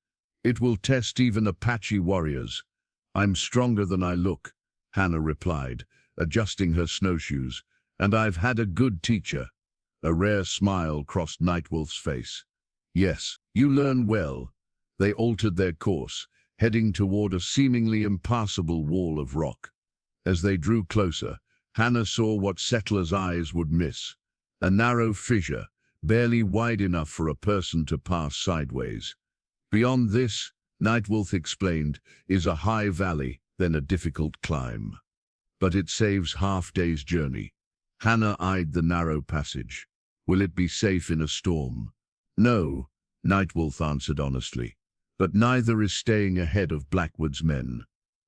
It will test even Apache warriors. I'm stronger than I look, Hannah replied, adjusting her snowshoes. And I've had a good teacher. A rare smile crossed Nightwolf's face. Yes, you learn well. They altered their course, heading toward a seemingly impassable wall of rock. As they drew closer, Hannah saw what settlers' eyes would miss. A narrow fissure, barely wide enough for a person to pass sideways. Beyond this, Nightwolf explained, is a high valley, then a difficult climb. But it saves half-day's journey. Hannah eyed the narrow passage. Will it be safe in a storm? No, Nightwolf answered honestly. But neither is staying ahead of Blackwood's men.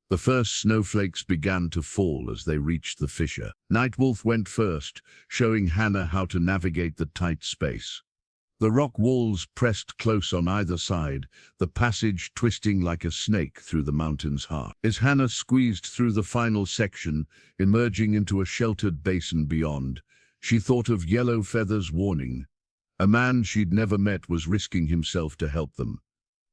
The first snowflakes began to fall as they reached the fissure. Nightwolf went first, showing Hannah how to navigate the tight space. The rock walls pressed close on either side, the passage twisting like a snake through the mountain's heart. As Hannah squeezed through the final section, emerging into a sheltered basin beyond, she thought of Yellowfeather's warning. A man she'd never met was risking himself to help them.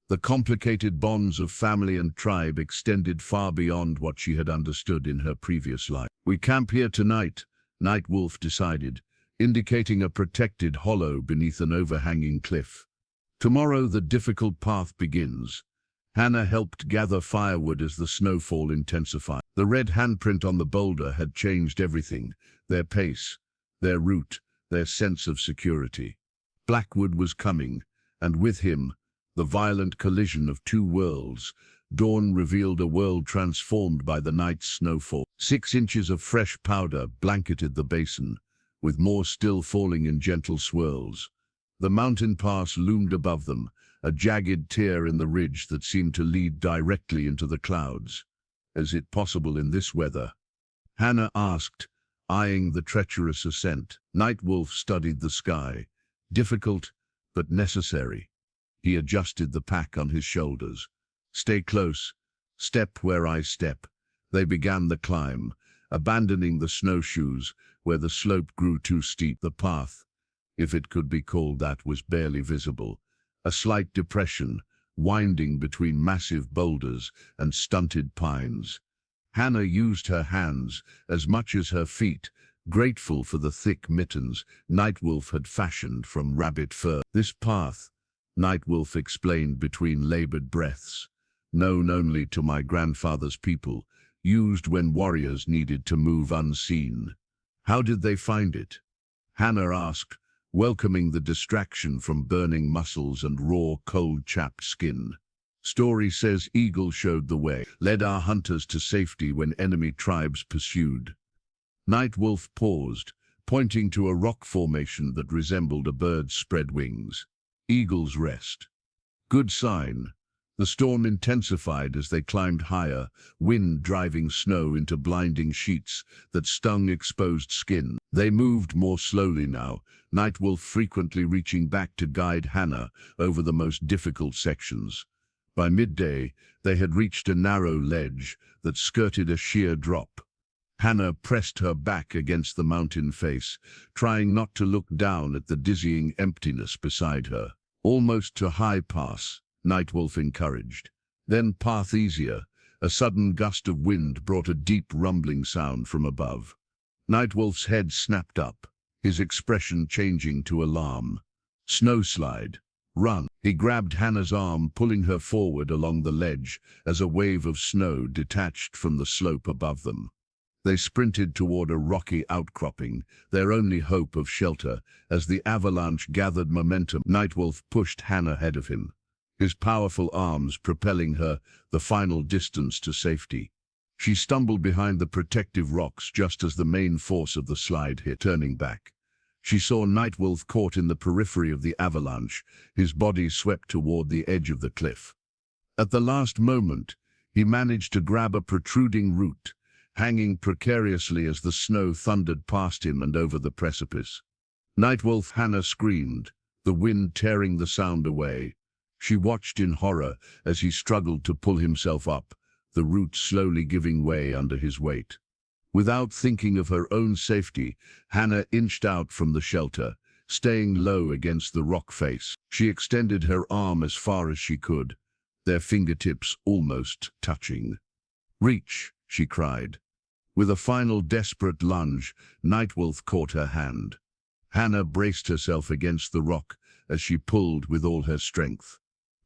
The complicated bonds of family and tribe extended far beyond what she had understood in her previous life. We camp here tonight, Nightwolf decided, indicating a protected hollow beneath an overhanging cliff. Tomorrow the difficult path begins. Hannah helped gather firewood as the snowfall intensified. The red handprint on the boulder had changed everything, their pace, their route, their sense of security. Blackwood was coming, and with him, the violent collision of two worlds. Dawn revealed a world transformed by the night's snowfall. 6 inches of fresh powder blanketed the basin, with more still falling in gentle swirls. The mountain pass loomed above them, a jagged tear in the ridge that seemed to lead directly into the clouds. Is it possible in this weather? Hannah asked, eyeing the treacherous ascent. Nightwolf studied the sky. Difficult, but necessary. He adjusted the pack on his shoulders. Stay close. Step where I step. They began the climb, abandoning the snowshoes where the slope grew too steep. The path, if it could be called that, was barely visible. A slight depression, winding between massive boulders and stunted pines. Hannah used her hands as much as her feet, grateful for the thick mittens Nightwolf had fashioned from rabbit fur. This path, Nightwolf explained between labored breaths, known only to my grandfather's people, used when warriors needed to move unseen. How did they find it? Hannah asked, welcoming the distraction from burning muscles and raw, cold-chapped skin. Story says Eagle showed the way, led our hunters to safety when enemy tribes pursued. Nightwolf paused, pointing to a rock formation that resembled a bird's spread wings. Eagle's rest. Good sign. The storm intensified as they climbed higher, wind driving snow into blinding sheets that stung exposed skin. They moved more slowly now, Nightwolf frequently reaching back to guide Hannah over the most difficult sections. By midday, they had reached a narrow ledge that skirted a sheer drop. Hannah pressed her back against the mountain face, trying not to look down at the dizzying emptiness beside her. Almost to high pass, Nightwolf encouraged. Then path easier. A sudden gust of wind brought a deep rumbling sound from above. Nightwolf's head snapped up, his expression changing to alarm. Snowslide. Run! He grabbed Hannah's arm, pulling her forward along the ledge as a wave of snow detached from the slope above them. They sprinted toward a rocky outcropping, their only hope of shelter, as the avalanche gathered momentum. Nightwolf pushed Hannah ahead of him, his powerful arms propelling her the final distance to safety. She stumbled behind the protective rocks just as the main force of the slide hit. Turning back, she saw Nightwolf caught in the periphery of the avalanche, his body swept toward the edge of the cliff. At the last moment, he managed to grab a protruding root, hanging precariously as the snow thundered past him and over the precipice. Nightwolf! Hannah screamed, the wind tearing the sound away. She watched in horror as he struggled to pull himself up, the root slowly giving way under his weight. Without thinking of her own safety, Hannah inched out from the shelter, staying low against the rock face. She extended her arm as far as she could, their fingertips almost touching. "Reach!" she cried. With a final desperate lunge, Nightwolf caught her hand. Hannah braced herself against the rock as she pulled with all her strength.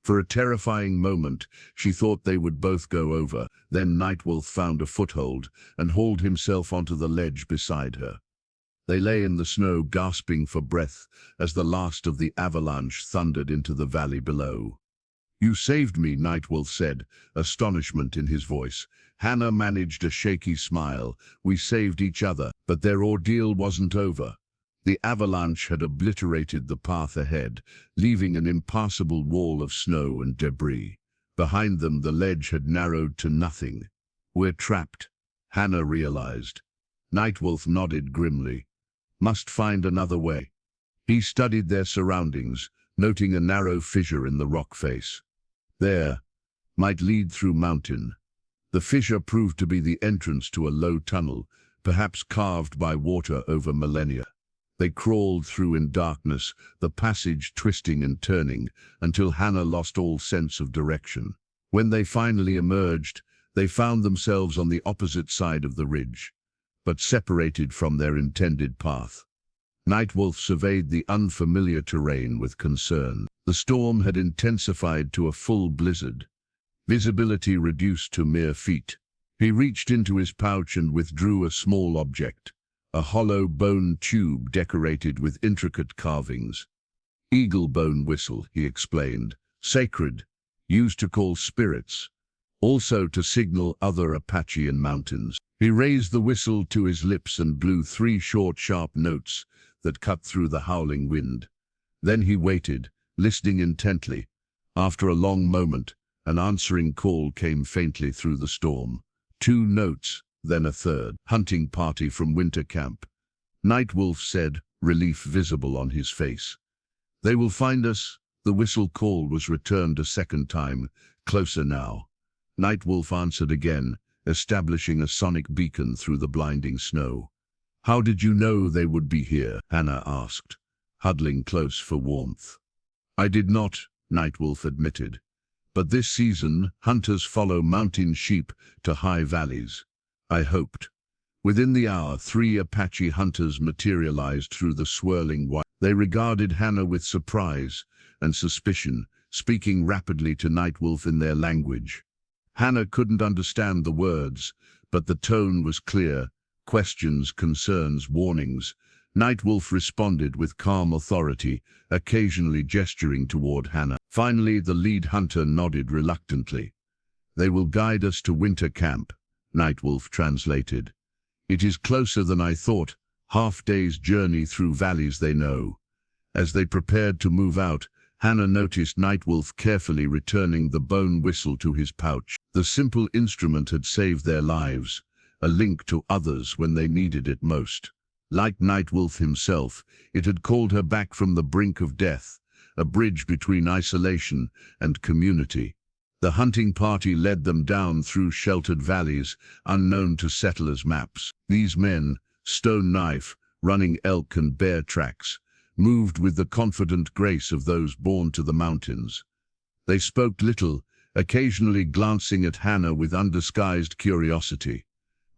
For a terrifying moment, she thought they would both go over. Then Nightwolf found a foothold and hauled himself onto the ledge beside her. They lay in the snow, gasping for breath as the last of the avalanche thundered into the valley below. "You saved me," Nightwolf said, astonishment in his voice. Hannah managed a shaky smile. "We saved each other." But their ordeal wasn't over. The avalanche had obliterated the path ahead, leaving an impassable wall of snow and debris. Behind them, the ledge had narrowed to nothing. "We're trapped," Hannah realized. Nightwolf nodded grimly. "Must find another way." He studied their surroundings, noting a narrow fissure in the rock face. There, might lead through mountain. The fissure proved to be the entrance to a low tunnel, perhaps carved by water over millennia. They crawled through in darkness, the passage twisting and turning, until Hannah lost all sense of direction. When they finally emerged, they found themselves on the opposite side of the ridge, but separated from their intended path. Nightwolf surveyed the unfamiliar terrain with concern. The storm had intensified to a full blizzard, visibility reduced to mere feet. He reached into his pouch and withdrew a small object, a hollow bone tube decorated with intricate carvings. "Eagle bone whistle," he explained. "Sacred, used to call spirits, also to signal other Apache mountains." He raised the whistle to his lips and blew 3 short, sharp notes that cut through the howling wind. Then he waited, listening intently. After a long moment, an answering call came faintly through the storm. 2 notes, then a third. "Hunting party from winter camp," Nightwolf said, relief visible on his face. "They will find us." The whistle call was returned a second time, closer now. Nightwolf answered again, establishing a sonic beacon through the blinding snow. "How did you know they would be here?" Hannah asked, huddling close for warmth. "I did not," Nightwolf admitted. "But this season, hunters follow mountain sheep to high valleys. I hoped." Within the hour, 3 Apache hunters materialized through the swirling white. They regarded Hannah with surprise and suspicion, speaking rapidly to Nightwolf in their language. Hannah couldn't understand the words, but the tone was clear: questions, concerns, warnings. Nightwolf responded with calm authority, occasionally gesturing toward Hannah. Finally, the lead hunter nodded reluctantly. "They will guide us to winter camp," Nightwolf translated. "It is closer than I thought, half-day's journey through valleys they know." As they prepared to move out, Hannah noticed Nightwolf carefully returning the bone whistle to his pouch. The simple instrument had saved their lives, a link to others when they needed it most. Like Nightwolf himself, it had called her back from the brink of death, a bridge between isolation and community. The hunting party led them down through sheltered valleys, unknown to settlers' maps. These men, stone knife, running elk and bear tracks, moved with the confident grace of those born to the mountains. They spoke little, occasionally glancing at Hannah with undisguised curiosity.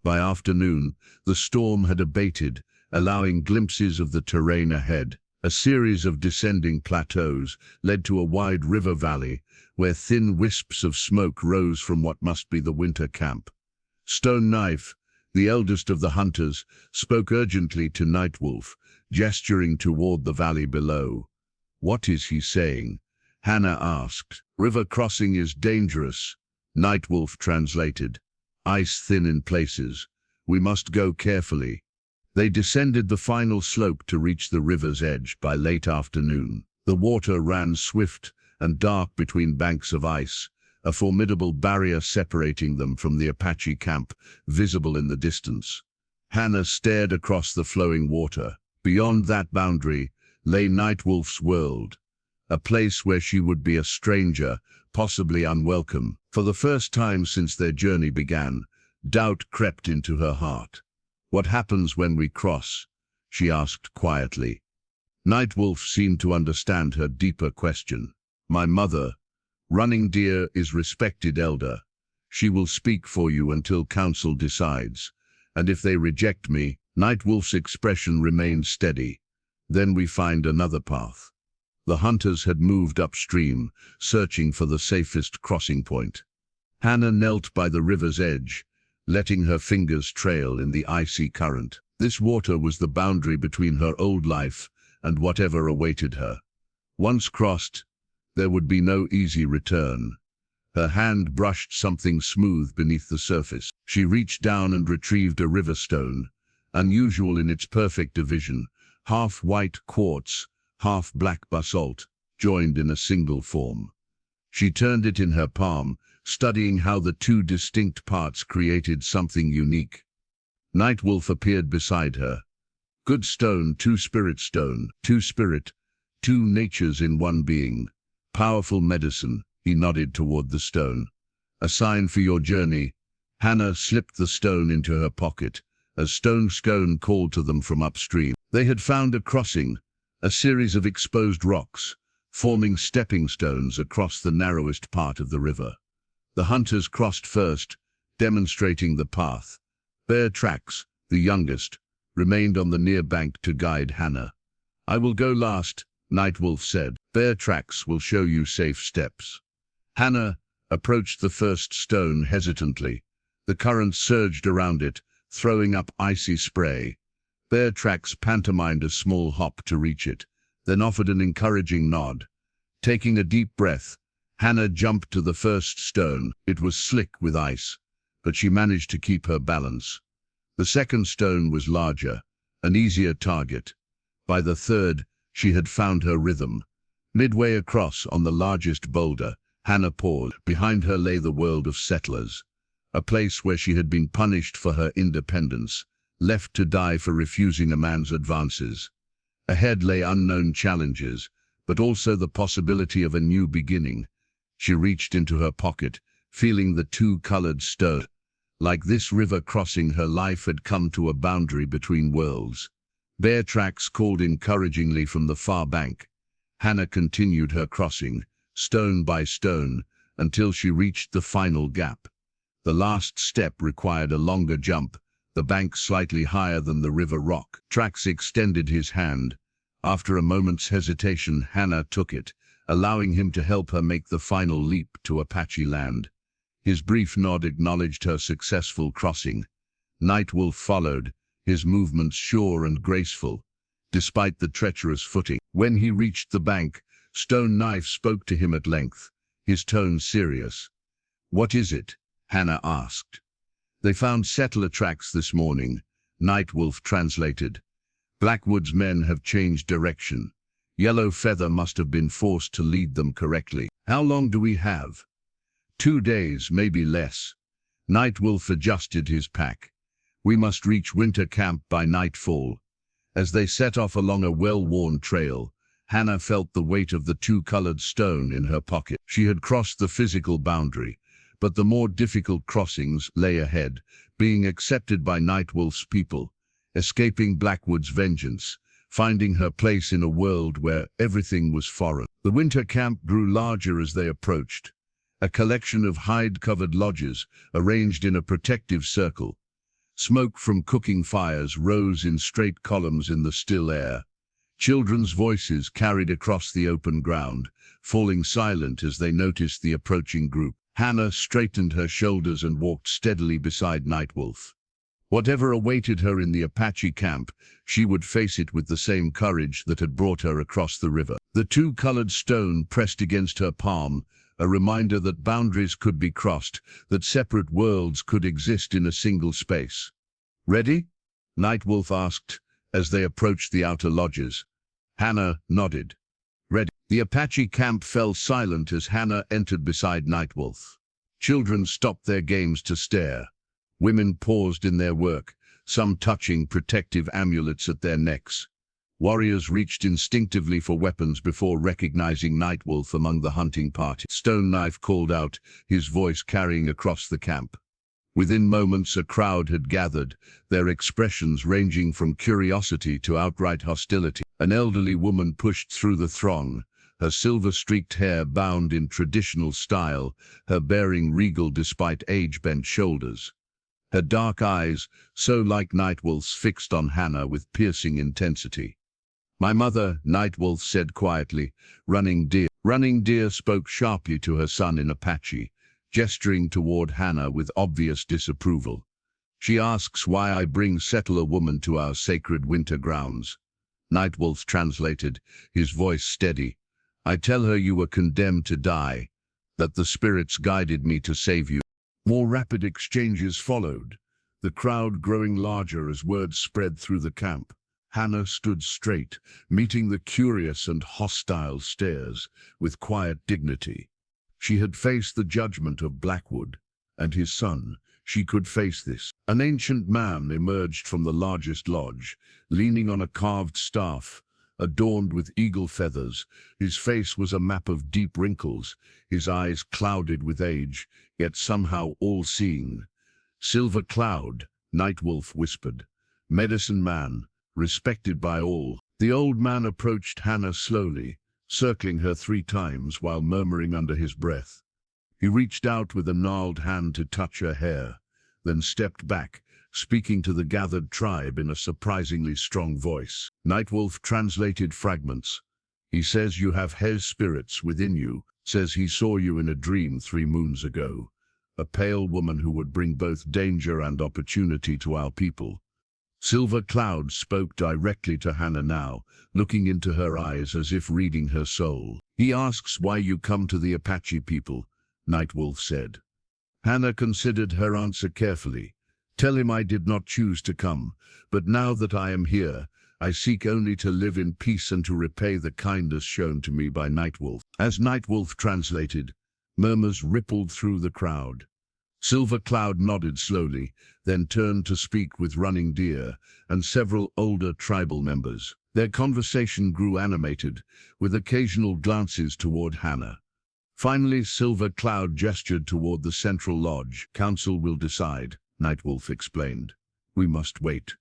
By afternoon, the storm had abated, allowing glimpses of the terrain ahead. A series of descending plateaus led to a wide river valley where thin wisps of smoke rose from what must be the winter camp. Stone Knife, the eldest of the hunters, spoke urgently to Nightwolf, gesturing toward the valley below. "What is he saying?" Hannah asked. "River crossing is dangerous," Nightwolf translated. "Ice thin in places. We must go carefully." They descended the final slope to reach the river's edge by late afternoon. The water ran swift and dark between banks of ice, a formidable barrier separating them from the Apache camp, visible in the distance. Hannah stared across the flowing water. Beyond that boundary lay Nightwolf's world, a place where she would be a stranger, possibly unwelcome. For the first time since their journey began, doubt crept into her heart. "What happens when we cross?" she asked quietly. Nightwolf seemed to understand her deeper question. "My mother, Running Deer, is respected elder. She will speak for you until council decides. And if they reject me," Nightwolf's expression remained steady. "Then we find another path." The hunters had moved upstream, searching for the safest crossing point. Hannah knelt by the river's edge, letting her fingers trail in the icy current. This water was the boundary between her old life and whatever awaited her. Once crossed, there would be no easy return. Her hand brushed something smooth beneath the surface. She reached down and retrieved a river stone, unusual in its perfect division, half white quartz, half black basalt, joined in a single form. She turned it in her palm, studying how the two distinct parts created something unique. Nightwolf appeared beside her. "Good stone, two spirit, two natures in one being. Powerful medicine," he nodded toward the stone. "A sign for your journey." Hannah slipped the stone into her pocket, as Stone Scone called to them from upstream. They had found a crossing, a series of exposed rocks, forming stepping stones across the narrowest part of the river. The hunters crossed first, demonstrating the path. Bear Tracks, the youngest, remained on the near bank to guide Hannah. "I will go last," Nightwolf said. "Bear Tracks will show you safe steps." Hannah approached the first stone hesitantly. The current surged around it, throwing up icy spray. Bear Tracks pantomimed a small hop to reach it, then offered an encouraging nod. Taking a deep breath, Hannah jumped to the first stone. It was slick with ice, but she managed to keep her balance. The second stone was larger, an easier target. By the third, she had found her rhythm. Midway across, on the largest boulder, Hannah paused. Behind her lay the world of settlers, a place where she had been punished for her independence, left to die for refusing a man's advances. Ahead lay unknown challenges, but also the possibility of a new beginning. She reached into her pocket, feeling the two-colored stone. Like this river crossing, her life had come to a boundary between worlds. Bear Tracks called encouragingly from the far bank. Hannah continued her crossing, stone by stone, until she reached the final gap. The last step required a longer jump, the bank slightly higher than the river rock. Tracks extended his hand. After a moment's hesitation, Hannah took it, allowing him to help her make the final leap to Apache land. His brief nod acknowledged her successful crossing. Nightwolf followed, his movements sure and graceful, despite the treacherous footing. When he reached the bank, Stone Knife spoke to him at length, his tone serious. "What is it?" Hannah asked. "They found settler tracks this morning," Nightwolf translated. "Blackwood's men have changed direction. Yellow Feather must have been forced to lead them correctly." "How long do we have?" 2 days, maybe less." Nightwolf adjusted his pack. "We must reach winter camp by nightfall." As they set off along a well-worn trail, Hannah felt the weight of the two-colored stone in her pocket. She had crossed the physical boundary, but the more difficult crossings lay ahead, being accepted by Nightwolf's people, escaping Blackwood's vengeance, finding her place in a world where everything was foreign. The winter camp grew larger as they approached, a collection of hide-covered lodges arranged in a protective circle. Smoke from cooking fires rose in straight columns in the still air. Children's voices carried across the open ground, falling silent as they noticed the approaching group. Hannah straightened her shoulders and walked steadily beside Nightwolf. Whatever awaited her in the Apache camp, she would face it with the same courage that had brought her across the river. The two-colored stone pressed against her palm, a reminder that boundaries could be crossed, that separate worlds could exist in a single space. "Ready?" Nightwolf asked, as they approached the outer lodges. Hannah nodded. "Ready." The Apache camp fell silent as Hannah entered beside Nightwolf. Children stopped their games to stare. Women paused in their work, some touching protective amulets at their necks. Warriors reached instinctively for weapons before recognizing Nightwolf among the hunting party. Stone Knife called out, his voice carrying across the camp. Within moments a crowd had gathered, their expressions ranging from curiosity to outright hostility. An elderly woman pushed through the throng, her silver-streaked hair bound in traditional style, her bearing regal despite age-bent shoulders. Her dark eyes, so like Nightwolf's, fixed on Hannah with piercing intensity. "My mother," Nightwolf said quietly, "Running Deer." Running Deer spoke sharply to her son in Apache, gesturing toward Hannah with obvious disapproval. "She asks why I bring settler woman to our sacred winter grounds." Nightwolf translated, his voice steady. "I tell her you were condemned to die, that the spirits guided me to save you." More rapid exchanges followed, the crowd growing larger as word spread through the camp. Hannah stood straight, meeting the curious and hostile stares with quiet dignity. She had faced the judgment of Blackwood and his son. She could face this. An ancient man emerged from the largest lodge, leaning on a carved staff, adorned with eagle feathers. His face was a map of deep wrinkles, his eyes clouded with age, yet somehow all-seeing. "Silver Cloud," Nightwolf whispered. "Medicine man, respected by all." The old man approached Hannah slowly, circling her 3 times while murmuring under his breath. He reached out with a gnarled hand to touch her hair, then stepped back, speaking to the gathered tribe in a surprisingly strong voice. Nightwolf translated fragments. "He says you have his spirits within you, says he saw you in a dream 3 moons ago. A pale woman who would bring both danger and opportunity to our people." Silver Cloud spoke directly to Hannah now, looking into her eyes as if reading her soul. "He asks why you come to the Apache people," Nightwolf said. Hannah considered her answer carefully. "Tell him I did not choose to come, but now that I am here, I seek only to live in peace and to repay the kindness shown to me by Nightwolf." As Nightwolf translated, murmurs rippled through the crowd. Silver Cloud nodded slowly, then turned to speak with Running Deer and several older tribal members. Their conversation grew animated, with occasional glances toward Hannah. Finally, Silver Cloud gestured toward the central lodge. "Council will decide," Nightwolf explained. "We must wait."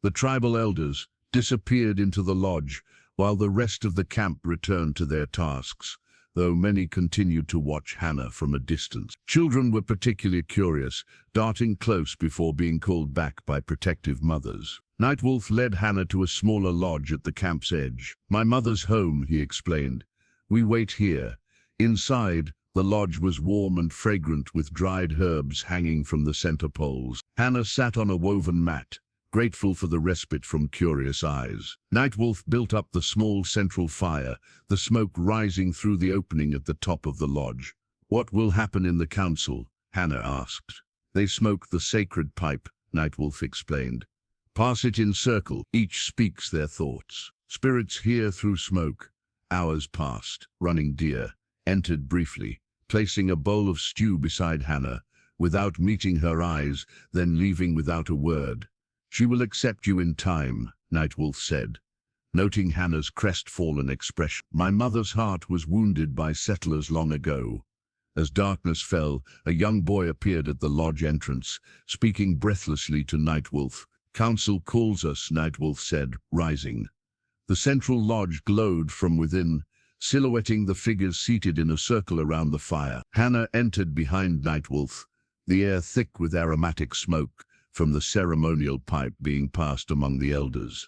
The tribal elders disappeared into the lodge, while the rest of the camp returned to their tasks, though many continued to watch Hannah from a distance. Children were particularly curious, darting close before being called back by protective mothers. Nightwolf led Hannah to a smaller lodge at the camp's edge. "My mother's home," he explained. "We wait here." Inside, the lodge was warm and fragrant with dried herbs hanging from the center poles. Hannah sat on a woven mat, grateful for the respite from curious eyes. Nightwolf built up the small central fire, the smoke rising through the opening at the top of the lodge. "What will happen in the council?" Hannah asked. "They smoke the sacred pipe," Nightwolf explained. "Pass it in circle, each speaks their thoughts. Spirits hear through smoke." Hours passed. Running Deer entered briefly, placing a bowl of stew beside Hannah, without meeting her eyes, then leaving without a word. "She will accept you in time," Nightwolf said, noting Hannah's crestfallen expression. "My mother's heart was wounded by settlers long ago." As darkness fell, a young boy appeared at the lodge entrance, speaking breathlessly to Nightwolf. "Council calls us," Nightwolf said, rising. The central lodge glowed from within, silhouetting the figures seated in a circle around the fire. Hannah entered behind Nightwolf, the air thick with aromatic smoke from the ceremonial pipe being passed among the elders.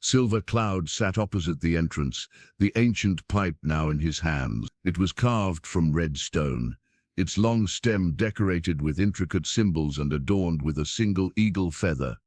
Silver Cloud sat opposite the entrance, the ancient pipe now in his hands. It was carved from red stone, its long stem decorated with intricate symbols and adorned with a single eagle feather.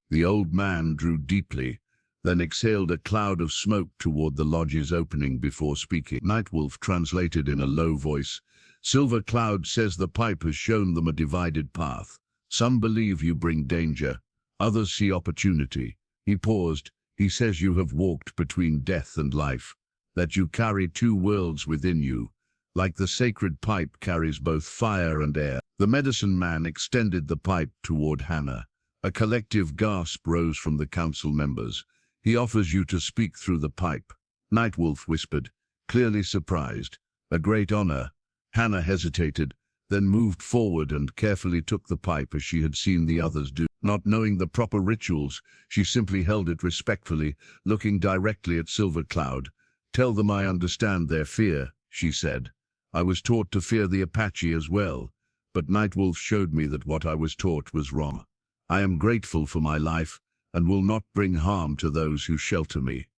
The old man drew deeply, then exhaled a cloud of smoke toward the lodge's opening before speaking. Nightwolf translated in a low voice, "Silver Cloud says the pipe has shown them a divided path. Some believe you bring danger, others see opportunity." He paused. "He says you have walked between death and life, that you carry two worlds within you, like the sacred pipe carries both fire and air." The medicine man extended the pipe toward Hannah. A collective gasp rose from the council members. "He offers you to speak through the pipe," Nightwolf whispered, clearly surprised. "A great honor." Hannah hesitated, then moved forward and carefully took the pipe as she had seen the others do. Not knowing the proper rituals, she simply held it respectfully, looking directly at Silver Cloud. "Tell them I understand their fear," she said. "I was taught to fear the Apache as well, but Nightwolf showed me that what I was taught was wrong. I am grateful for my life and will not bring harm to those who shelter me."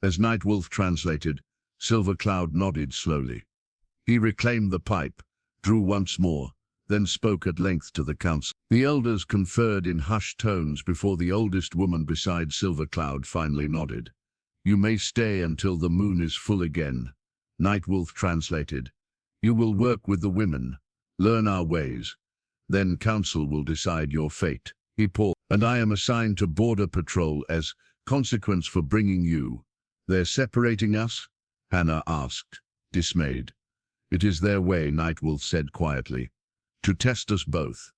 As Nightwolf translated, Silver Cloud nodded slowly. He reclaimed the pipe, drew once more, then spoke at length to the council. The elders conferred in hushed tones before the oldest woman beside Silver Cloud finally nodded. "You may stay until the moon is full again," Nightwolf translated. "You will work with the women, learn our ways. Then council will decide your fate." He paused. "And I am assigned to border patrol as consequence for bringing you." "They're separating us?" Hannah asked, dismayed. "It is their way," Nightwolf said quietly, "to test us both."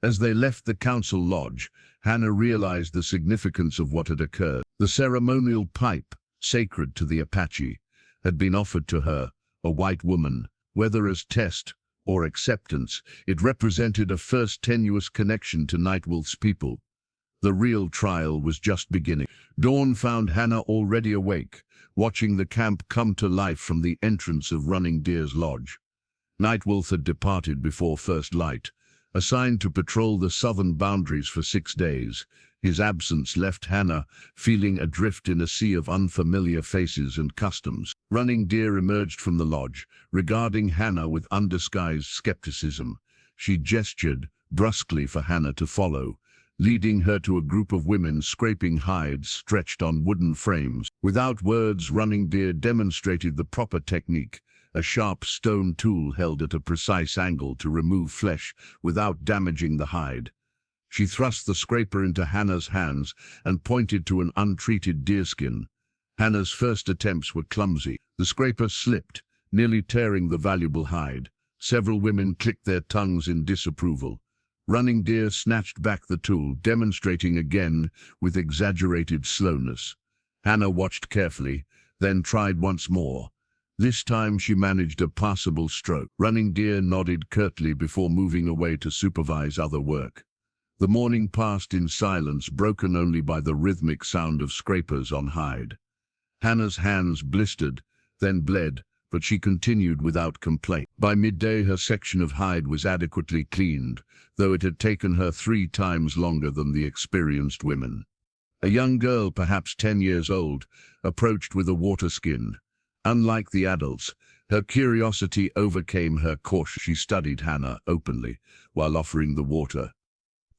As they left the council lodge, Hannah realized the significance of what had occurred. The ceremonial pipe, sacred to the Apache, had been offered to her, a white woman. Whether as test or acceptance, it represented a first tenuous connection to Nightwolf's people. The real trial was just beginning. Dawn found Hannah already awake, watching the camp come to life from the entrance of Running Deer's lodge. Nightwolf had departed before first light, assigned to patrol the southern boundaries for 6 days. His absence left Hannah feeling adrift in a sea of unfamiliar faces and customs. Running Deer emerged from the lodge, regarding Hannah with undisguised skepticism. She gestured brusquely for Hannah to follow, leading her to a group of women scraping hides stretched on wooden frames. Without words, Running Deer demonstrated the proper technique, a sharp stone tool held at a precise angle to remove flesh without damaging the hide. She thrust the scraper into Hannah's hands and pointed to an untreated deerskin. Hannah's first attempts were clumsy. The scraper slipped, nearly tearing the valuable hide. Several women clicked their tongues in disapproval. Running Deer snatched back the tool, demonstrating again with exaggerated slowness. Hannah watched carefully, then tried once more. This time she managed a passable stroke. Running Deer nodded curtly before moving away to supervise other work. The morning passed in silence, broken only by the rhythmic sound of scrapers on hide. Hannah's hands blistered, then bled, but she continued without complaint. By midday her section of hide was adequately cleaned, though it had taken her 3 times longer than the experienced women. A young girl, perhaps 10 years old, approached with a water skin. Unlike the adults, her curiosity overcame her caution. She studied Hannah openly, while offering the water.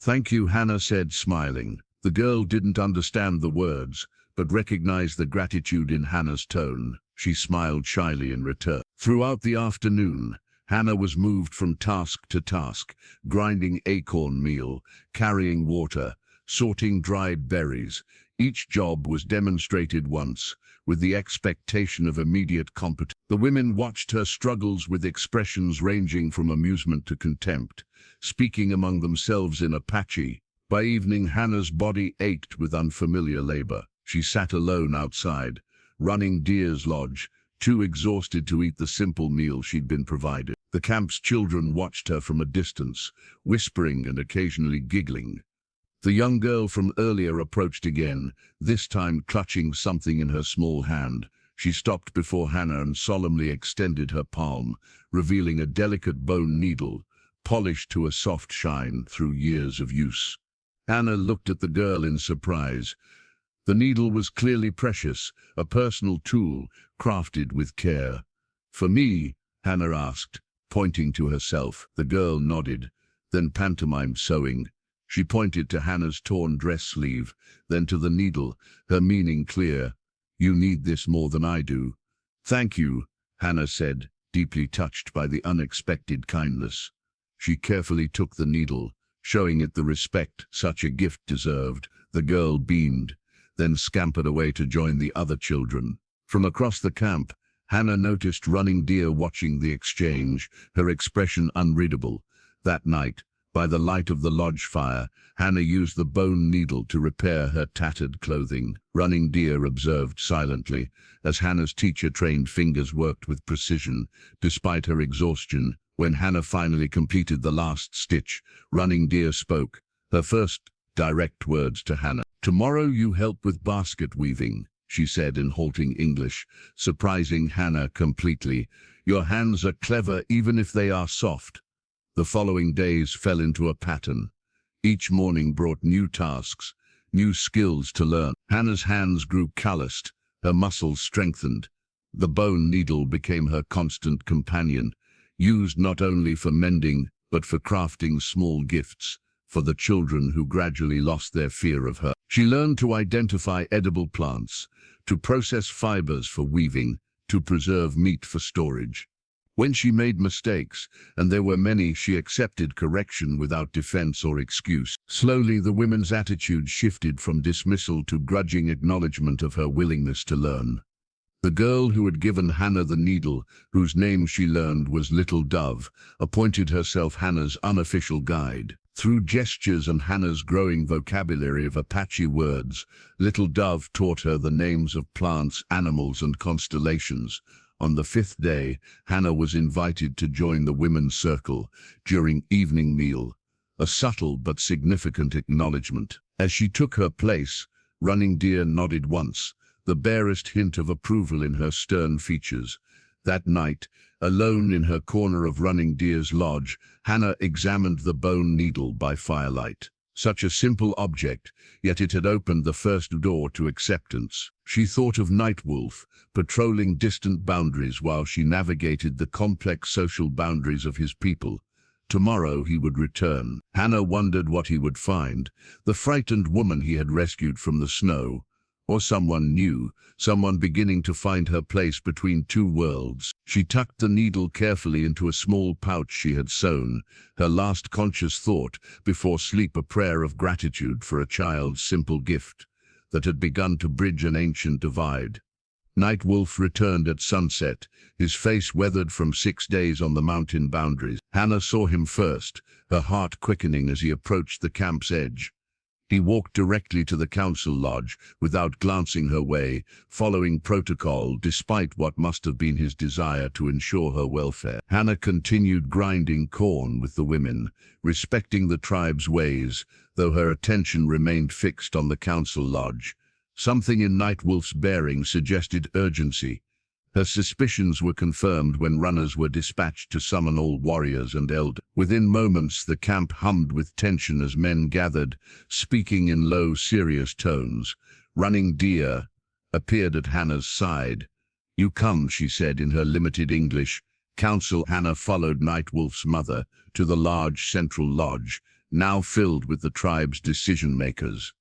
"Thank you," Hannah said, smiling. The girl didn't understand the words, but recognized the gratitude in Hannah's tone. She smiled shyly in return. Throughout the afternoon, Hannah was moved from task to task, grinding acorn meal, carrying water, sorting dried berries. Each job was demonstrated once, with the expectation of immediate competence. The women watched her struggles with expressions ranging from amusement to contempt, speaking among themselves in Apache. By evening, Hannah's body ached with unfamiliar labor. She sat alone outside, Running Deer's lodge, too exhausted to eat the simple meal she'd been provided. The camp's children watched her from a distance, whispering and occasionally giggling. The young girl from earlier approached again, this time clutching something in her small hand. She stopped before Hannah and solemnly extended her palm, revealing a delicate bone needle, polished to a soft shine through years of use. Hannah looked at the girl in surprise. The needle was clearly precious, a personal tool crafted with care. "For me?" Hannah asked, pointing to herself. The girl nodded, then pantomimed sewing. She pointed to Hannah's torn dress sleeve, then to the needle, her meaning clear. "You need this more than I do." "Thank you," Hannah said, deeply touched by the unexpected kindness. She carefully took the needle, showing it the respect such a gift deserved. The girl beamed, then scampered away to join the other children. From across the camp, Hannah noticed Running Deer watching the exchange, her expression unreadable. That night, by the light of the lodge fire, Hannah used the bone needle to repair her tattered clothing. Running Deer observed silently, as Hannah's teacher-trained fingers worked with precision, despite her exhaustion. When Hannah finally completed the last stitch, Running Deer spoke, her first direct words to Hannah. "Tomorrow you help with basket weaving," she said in halting English, surprising Hannah completely. "Your hands are clever even if they are soft." The following days fell into a pattern. Each morning brought new tasks, new skills to learn. Hannah's hands grew calloused, her muscles strengthened. The bone needle became her constant companion, used not only for mending, but for crafting small gifts for the children who gradually lost their fear of her. She learned to identify edible plants, to process fibers for weaving, to preserve meat for storage. When she made mistakes, and there were many, she accepted correction without defense or excuse. Slowly, the women's attitude shifted from dismissal to grudging acknowledgement of her willingness to learn. The girl who had given Hannah the needle, whose name she learned was Little Dove, appointed herself Hannah's unofficial guide. Through gestures and Hannah's growing vocabulary of Apache words, Little Dove taught her the names of plants, animals, and constellations. On the 5th day, Hannah was invited to join the women's circle during evening meal, a subtle but significant acknowledgement. As she took her place, Running Deer nodded once, the barest hint of approval in her stern features. That night, alone in her corner of Running Deer's lodge, Hannah examined the bone needle by firelight. Such a simple object, yet it had opened the first door to acceptance. She thought of Nightwolf, patrolling distant boundaries while she navigated the complex social boundaries of his people. Tomorrow he would return. Hannah wondered what he would find: the frightened woman he had rescued from the snow, or someone new, someone beginning to find her place between two worlds. She tucked the needle carefully into a small pouch she had sewn, her last conscious thought before sleep a prayer of gratitude for a child's simple gift that had begun to bridge an ancient divide. Nightwolf returned at sunset, his face weathered from 6 days on the mountain boundaries. Hannah saw him first, her heart quickening as he approached the camp's edge. He walked directly to the council lodge without glancing her way, following protocol despite what must have been his desire to ensure her welfare. Hannah continued grinding corn with the women, respecting the tribe's ways, though her attention remained fixed on the council lodge. Something in Nightwolf's bearing suggested urgency. Her suspicions were confirmed when runners were dispatched to summon all warriors and elders. Within moments, the camp hummed with tension as men gathered, speaking in low, serious tones. Running Deer appeared at Hannah's side. "You come," she said in her limited English. Council. Hannah followed Nightwolf's mother to the large central lodge, now filled with the tribe's decision-makers.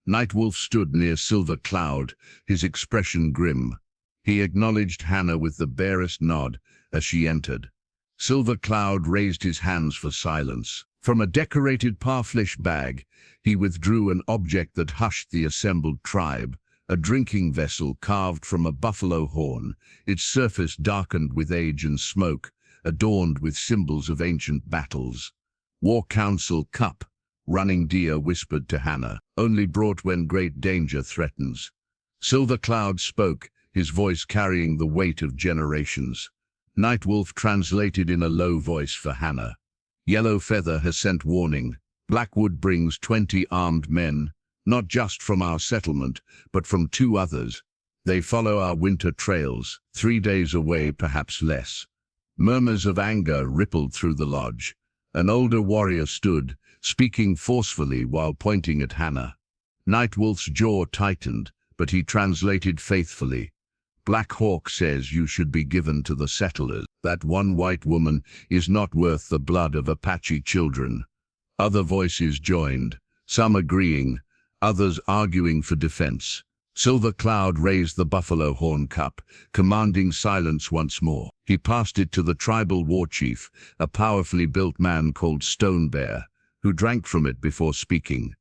Nightwolf stood near Silver Cloud, his expression grim. He acknowledged Hannah with the barest nod as she entered. Silver Cloud raised his hands for silence. From a decorated parfleche bag, he withdrew an object that hushed the assembled tribe, a drinking vessel carved from a buffalo horn, its surface darkened with age and smoke, adorned with symbols of ancient battles. "War Council Cup," Running Deer whispered to Hannah, "only brought when great danger threatens." Silver Cloud spoke, his voice carrying the weight of generations. Nightwolf translated in a low voice for Hannah. "Yellow Feather has sent warning. Blackwood brings 20 armed men, not just from our settlement, but from 2 others. They follow our winter trails, 3 days away, perhaps less." Murmurs of anger rippled through the lodge. An older warrior stood, speaking forcefully while pointing at Hannah. Nightwolf's jaw tightened, but he translated faithfully. Black Hawk says you should be given to the settlers. That one white woman is not worth the blood of Apache children. Other voices joined, some agreeing, others arguing for defense. Silver Cloud raised the buffalo horn cup, commanding silence once more. He passed it to the tribal war chief, a powerfully built man called Stone Bear, who drank from it before speaking.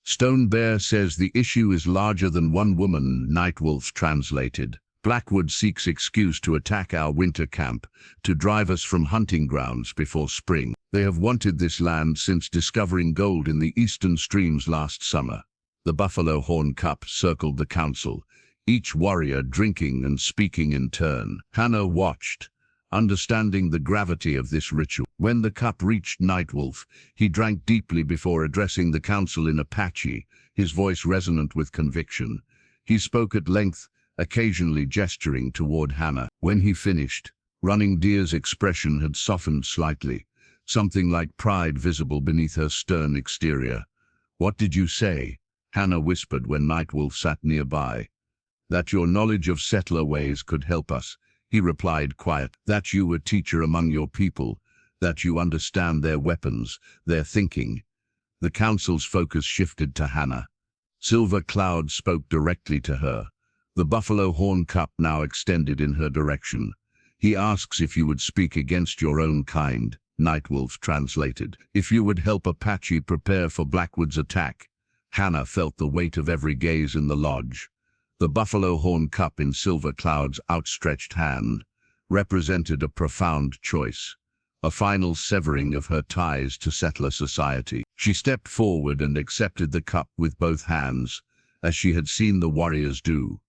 Stone Bear says the issue is larger than one woman, Nightwolf translated. Blackwood seeks excuse to attack our winter camp, to drive us from hunting grounds before spring. They have wanted this land since discovering gold in the eastern streams last summer. The buffalo horn cup circled the council, each warrior drinking and speaking in turn. Hannah watched, understanding the gravity of this ritual. When the cup reached Nightwolf, he drank deeply before addressing the council in Apache, his voice resonant with conviction. He spoke at length, occasionally gesturing toward Hannah. When he finished, Running Deer's expression had softened slightly, something like pride visible beneath her stern exterior. "What did you say?" Hannah whispered when Nightwolf sat nearby. "That your knowledge of settler ways could help us," he replied quiet. "That you were teacher among your people, that you understand their weapons, their thinking." The council's focus shifted to Hannah. Silver Cloud spoke directly to her, the buffalo horn cup now extended in her direction. "He asks if you would speak against your own kind," Nightwolf translated. "If you would help Apache prepare for Blackwood's attack." Hannah felt the weight of every gaze in the lodge. The buffalo horn cup in Silver Cloud's outstretched hand represented a profound choice, a final severing of her ties to settler society. She stepped forward and accepted the cup with both hands, as she had seen the warriors do.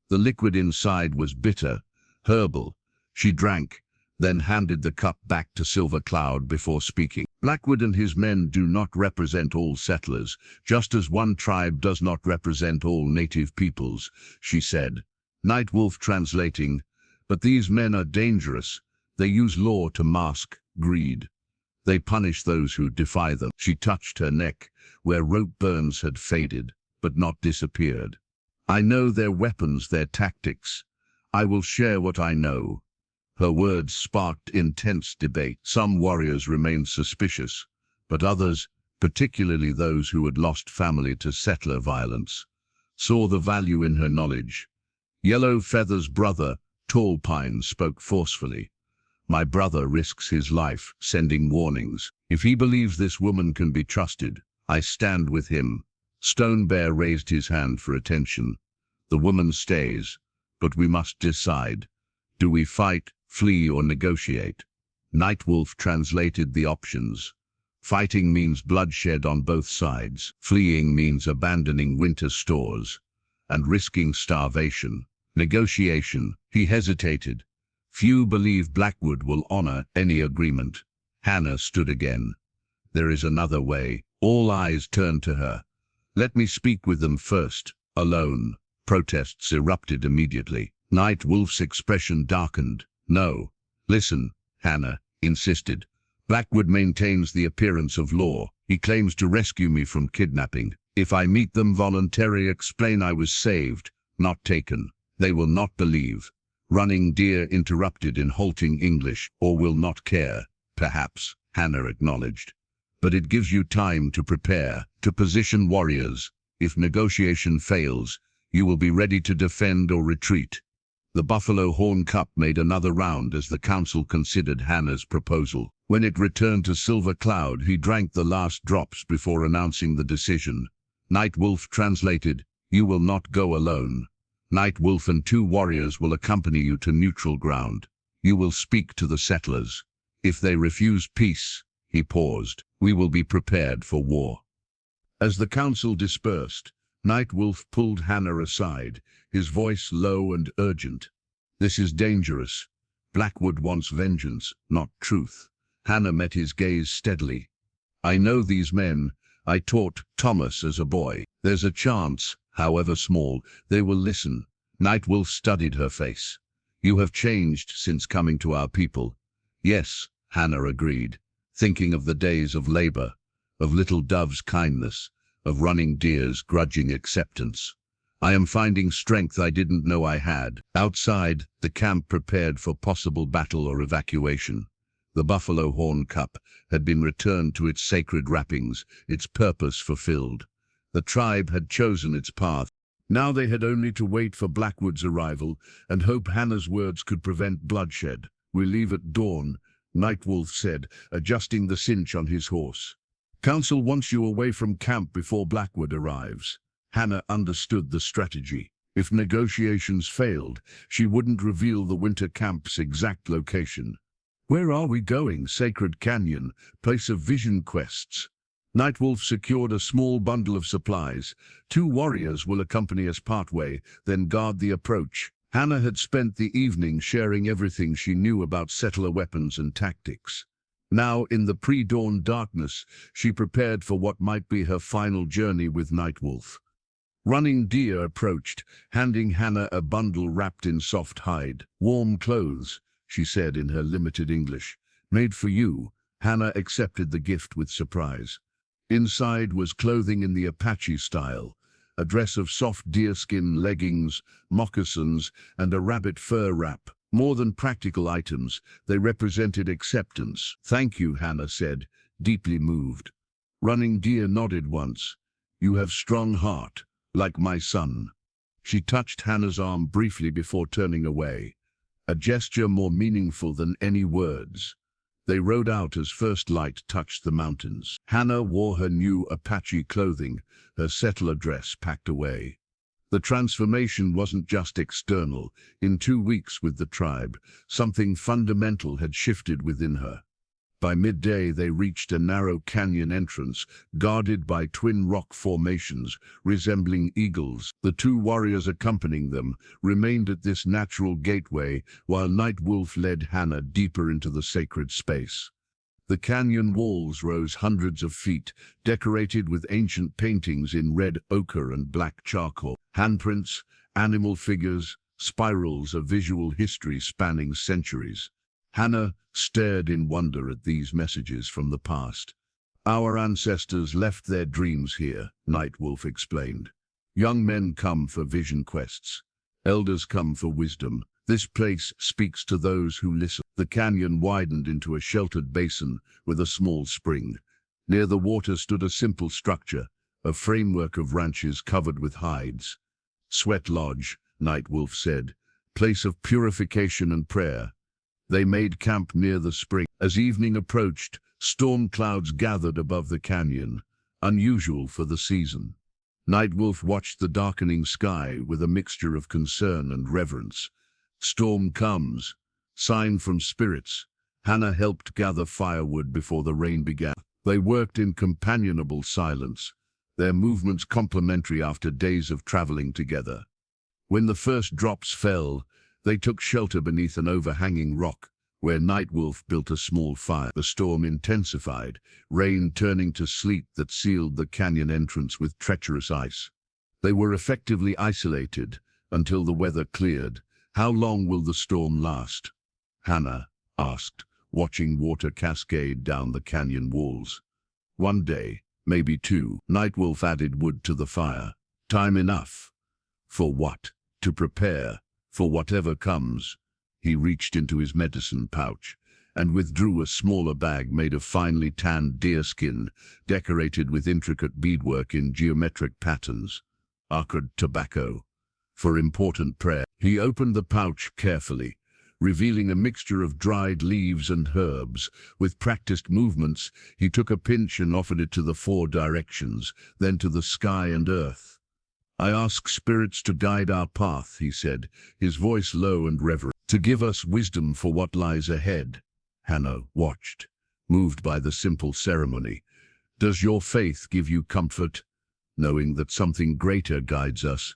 The liquid inside was bitter, herbal. She drank, then handed the cup back to Silver Cloud before speaking. "Blackwood and his men do not represent all settlers, just as one tribe does not represent all native peoples," she said. Nightwolf translating, "But these men are dangerous. They use law to mask greed. They punish those who defy them." She touched her neck, where rope burns had faded, but not disappeared. "I know their weapons, their tactics. I will share what I know." Her words sparked intense debate. Some warriors remained suspicious, but others, particularly those who had lost family to settler violence, saw the value in her knowledge. Yellow Feather's brother, Tall Pine, spoke forcefully. "My brother risks his life, sending warnings. If he believes this woman can be trusted, I stand with him." Stone Bear raised his hand for attention. "The woman stays, but we must decide. Do we fight, flee, or negotiate?" Nightwolf translated the options. "Fighting means bloodshed on both sides. Fleeing means abandoning winter stores and risking starvation. Negotiation." He hesitated. "Few believe Blackwood will honor any agreement." Hannah stood again. "There is another way." All eyes turned to her. "Let me speak with them first, alone." Protests erupted immediately. Nightwolf's expression darkened. "No. Listen," Hannah insisted. "Blackwood maintains the appearance of law. He claims to rescue me from kidnapping. If I meet them voluntarily, explain I was saved, not taken. They will not believe." Running Deer interrupted in halting English. "Or will not care." "Perhaps," Hannah acknowledged. "But it gives you time to prepare, to position warriors. If negotiation fails, you will be ready to defend or retreat." The buffalo horn cup made another round as the council considered Hannah's proposal. When it returned to Silver Cloud, he drank the last drops before announcing the decision. Nightwolf translated, "You will not go alone. Nightwolf and 2 warriors will accompany you to neutral ground. You will speak to the settlers. If they refuse peace," he paused, "we will be prepared for war." As the council dispersed, Nightwolf pulled Hannah aside, his voice low and urgent. "This is dangerous. Blackwood wants vengeance, not truth." Hannah met his gaze steadily. "I know these men. I taught Thomas as a boy. There's a chance, however small, they will listen." Nightwolf studied her face. "You have changed since coming to our people." "Yes," Hannah agreed, thinking of the days of labor, of Little Dove's kindness, of running deer's grudging acceptance. I am finding strength I didn't know I had. Outside, the camp prepared for possible battle or evacuation. The buffalo horn cup had been returned to its sacred wrappings, its purpose fulfilled. The tribe had chosen its path. Now they had only to wait for Blackwood's arrival and hope Hannah's words could prevent bloodshed. "We leave at dawn," Nightwolf said, adjusting the cinch on his horse. "Council wants you away from camp before Blackwood arrives." Hannah understood the strategy. If negotiations failed, she wouldn't reveal the winter camp's exact location. "Where are we going?" "Sacred Canyon, place of vision quests." Nightwolf secured a small bundle of supplies. 2 warriors will accompany us partway, then guard the approach. Hannah had spent the evening sharing everything she knew about settler weapons and tactics. Now, in the pre-dawn darkness, she prepared for what might be her final journey with Nightwolf. Running Deer approached, handing Hannah a bundle wrapped in soft hide. "Warm clothes," she said in her limited English. "Made for you." Hannah accepted the gift with surprise. Inside was clothing in the Apache style, a dress of soft deerskin, leggings, moccasins, and a rabbit fur wrap. More than practical items, they represented acceptance. "Thank you," Hannah said, deeply moved. Running Deer nodded once. "You have strong heart, like my son." She touched Hannah's arm briefly before turning away, a gesture more meaningful than any words. They rode out as first light touched the mountains. Hannah wore her new Apache clothing, her settler dress packed away. The transformation wasn't just external. In 2 weeks with the tribe, something fundamental had shifted within her. By midday, they reached a narrow canyon entrance, guarded by twin rock formations resembling eagles. The 2 warriors accompanying them remained at this natural gateway, while Nightwolf led Hannah deeper into the sacred space. The canyon walls rose hundreds of feet, decorated with ancient paintings in red ochre and black charcoal. Handprints, animal figures, spirals of visual history spanning centuries. Hannah stared in wonder at these messages from the past. "Our ancestors left their dreams here," Nightwolf explained. "Young men come for vision quests. Elders come for wisdom. This place speaks to those who listen." The canyon widened into a sheltered basin with a small spring. Near the water stood a simple structure, a framework of branches covered with hides. "Sweat Lodge," Nightwolf said, "place of purification and prayer." They made camp near the spring. As evening approached, storm clouds gathered above the canyon, unusual for the season. Nightwolf watched the darkening sky with a mixture of concern and reverence. "Storm comes. Sign from spirits." Hannah helped gather firewood before the rain began. They worked in companionable silence, their movements complementary after days of traveling together. When the first drops fell, they took shelter beneath an overhanging rock, where Nightwolf built a small fire. The storm intensified, rain turning to sleet that sealed the canyon entrance with treacherous ice. They were effectively isolated until the weather cleared. "How long will the storm last?" Hannah asked, watching water cascade down the canyon walls. "1 day, maybe 2. Nightwolf added wood to the fire. "Time enough." "For what?" "To prepare. For whatever comes." He reached into his medicine pouch and withdrew a smaller bag made of finely tanned deerskin, decorated with intricate beadwork in geometric patterns. "Acrid tobacco. For important prayer." He opened the pouch carefully, revealing a mixture of dried leaves and herbs. With practiced movements, he took a pinch and offered it to the 4 directions, then to the sky and earth. "I ask spirits to guide our path," he said, his voice low and reverent, "to give us wisdom for what lies ahead." Hannah watched, moved by the simple ceremony. "Does your faith give you comfort, knowing that something greater guides us?"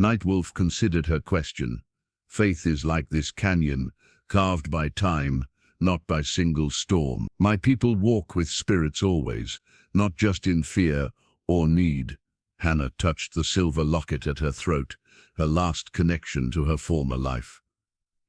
Nightwolf considered her question. "Faith is like this canyon, carved by time, not by single storm. My people walk with spirits always, not just in fear or need." Hannah touched the silver locket at her throat, her last connection to her former life.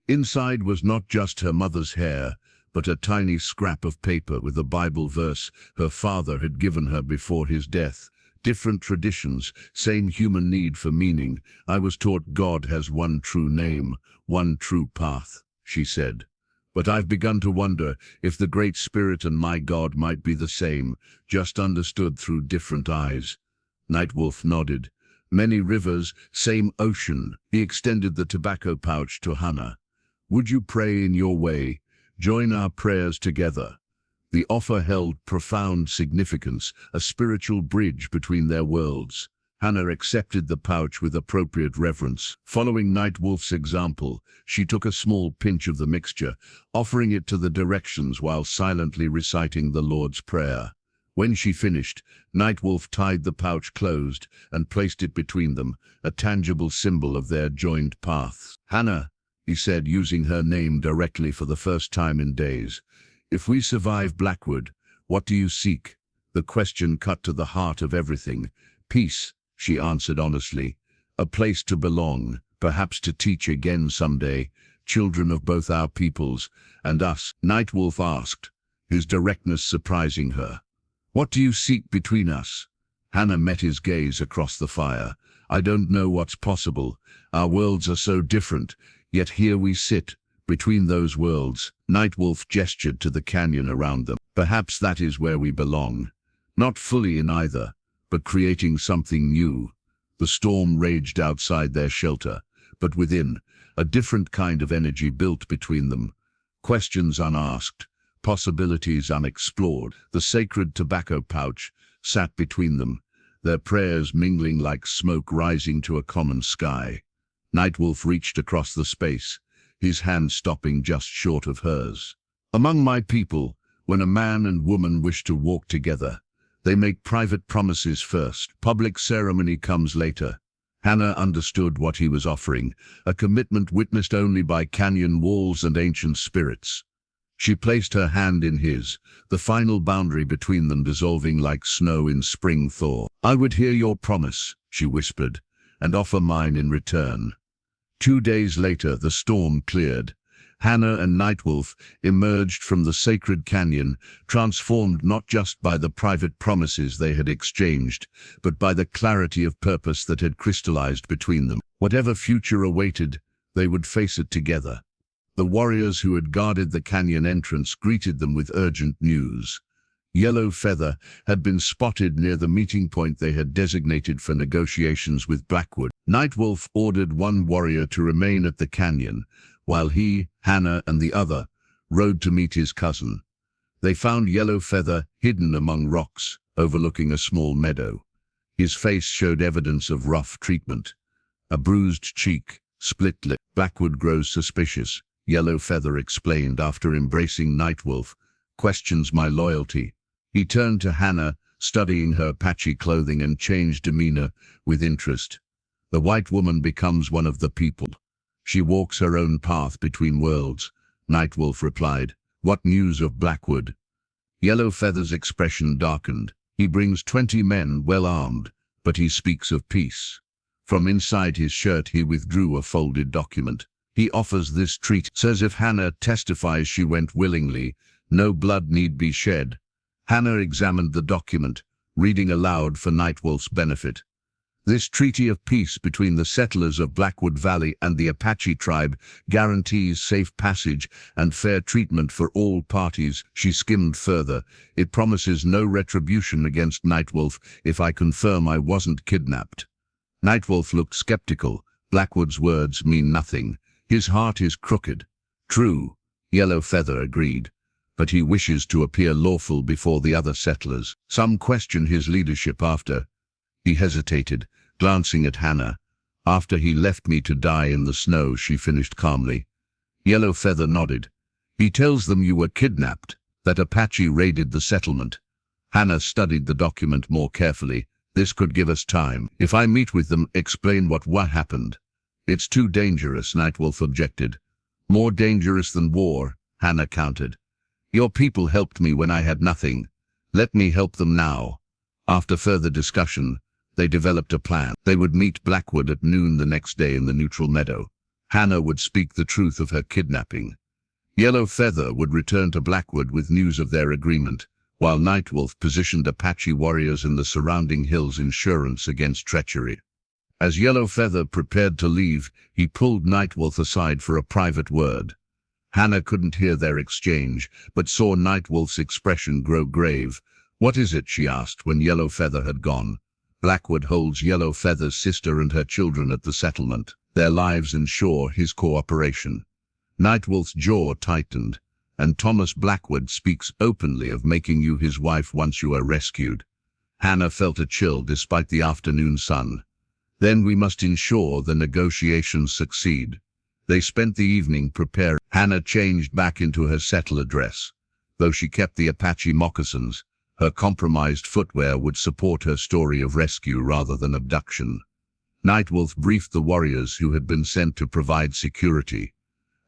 Inside was not just her mother's hair, but a tiny scrap of paper with a Bible verse her father had given her before his death, Different traditions, same human need for meaning. I was taught God has one true name, one true path, she said. But I've begun to wonder if the Great Spirit and my God might be the same, just understood through different eyes. Nightwolf nodded. Many rivers, same ocean. He extended the tobacco pouch to Hannah. Would you pray in your way? Join our prayers together. The offer held profound significance, a spiritual bridge between their worlds. Hannah accepted the pouch with appropriate reverence. Following Nightwolf's example, she took a small pinch of the mixture, offering it to the directions while silently reciting the Lord's Prayer. When she finished, Nightwolf tied the pouch closed and placed it between them, a tangible symbol of their joined paths. Hannah, he said, using her name directly for the first time in days, if we survive Blackwood, what do you seek? The question cut to the heart of everything. Peace, she answered honestly. A place to belong, perhaps to teach again someday, children of both our peoples and us. Nightwolf asked, his directness surprising her. What do you seek between us? Hannah met his gaze across the fire. I don't know what's possible. Our worlds are so different, yet here we sit, between those worlds. Nightwolf gestured to the canyon around them. Perhaps that is where we belong. Not fully in either, but creating something new. The storm raged outside their shelter, but within, a different kind of energy built between them. Questions unasked, possibilities unexplored. The sacred tobacco pouch sat between them, their prayers mingling like smoke rising to a common sky. Nightwolf reached across the space, his hand stopping just short of hers. Among my people, when a man and woman wish to walk together, they make private promises first. Public ceremony comes later. Hannah understood what he was offering, a commitment witnessed only by canyon walls and ancient spirits. She placed her hand in his, the final boundary between them dissolving like snow in spring thaw. I would hear your promise, she whispered, and offer mine in return. 2 days later, the storm cleared. Hannah and Nightwolf emerged from the sacred canyon, transformed not just by the private promises they had exchanged, but by the clarity of purpose that had crystallized between them. Whatever future awaited, they would face it together. The warriors who had guarded the canyon entrance greeted them with urgent news. Yellow Feather had been spotted near the meeting point they had designated for negotiations with Blackwood. Nightwolf ordered one warrior to remain at the canyon, while he, Hannah, and the other rode to meet his cousin. They found Yellow Feather hidden among rocks, overlooking a small meadow. His face showed evidence of rough treatment. A bruised cheek, split lip. Blackwood grows suspicious, Yellow Feather explained after embracing Nightwolf. Questions my loyalty. He turned to Hannah, studying her Apache clothing and changed demeanor with interest. The white woman becomes one of the people. She walks her own path between worlds, Nightwolf replied. What news of Blackwood? Yellow Feather's expression darkened. He brings 20 men well armed, but he speaks of peace. From inside his shirt he withdrew a folded document. He offers this treaty, says if Hannah testifies she went willingly, no blood need be shed. Hannah examined the document, reading aloud for Nightwolf's benefit. This treaty of peace between the settlers of Blackwood Valley and the Apache tribe guarantees safe passage and fair treatment for all parties. She skimmed further. It promises no retribution against Nightwolf if I confirm I wasn't kidnapped. Nightwolf looked skeptical. Blackwood's words mean nothing. His heart is crooked. True, Yellow Feather agreed, but he wishes to appear lawful before the other settlers. Some question his leadership after. He hesitated, glancing at Hannah. After he left me to die in the snow, she finished calmly. Yellow Feather nodded. He tells them you were kidnapped, that Apache raided the settlement. Hannah studied the document more carefully. This could give us time. If I meet with them, explain what happened. It's too dangerous, Nightwolf objected. More dangerous than war, Hannah countered. Your people helped me when I had nothing. Let me help them now. After further discussion, they developed a plan. They would meet Blackwood at noon the next day in the neutral meadow. Hannah would speak the truth of her kidnapping. Yellow Feather would return to Blackwood with news of their agreement. while Nightwolf positioned Apache warriors in the surrounding hills insurance against treachery. As Yellowfeather prepared to leave, he pulled Nightwolf aside for a private word. Hannah couldn't hear their exchange, but saw Nightwolf's expression grow grave. "What is it?" she asked when Yellowfeather had gone. "Blackwood holds Yellowfeather's sister and her children at the settlement. Their lives ensure his cooperation." Nightwolf's jaw tightened. "And Thomas Blackwood speaks openly of making you his wife once you are rescued." Hannah felt a chill despite the afternoon sun. "Then we must ensure the negotiations succeed." They spent the evening preparing. Hannah changed back into her settler dress. Though she kept the Apache moccasins, her compromised footwear would support her story of rescue rather than abduction. Nightwolf briefed the warriors who had been sent to provide security.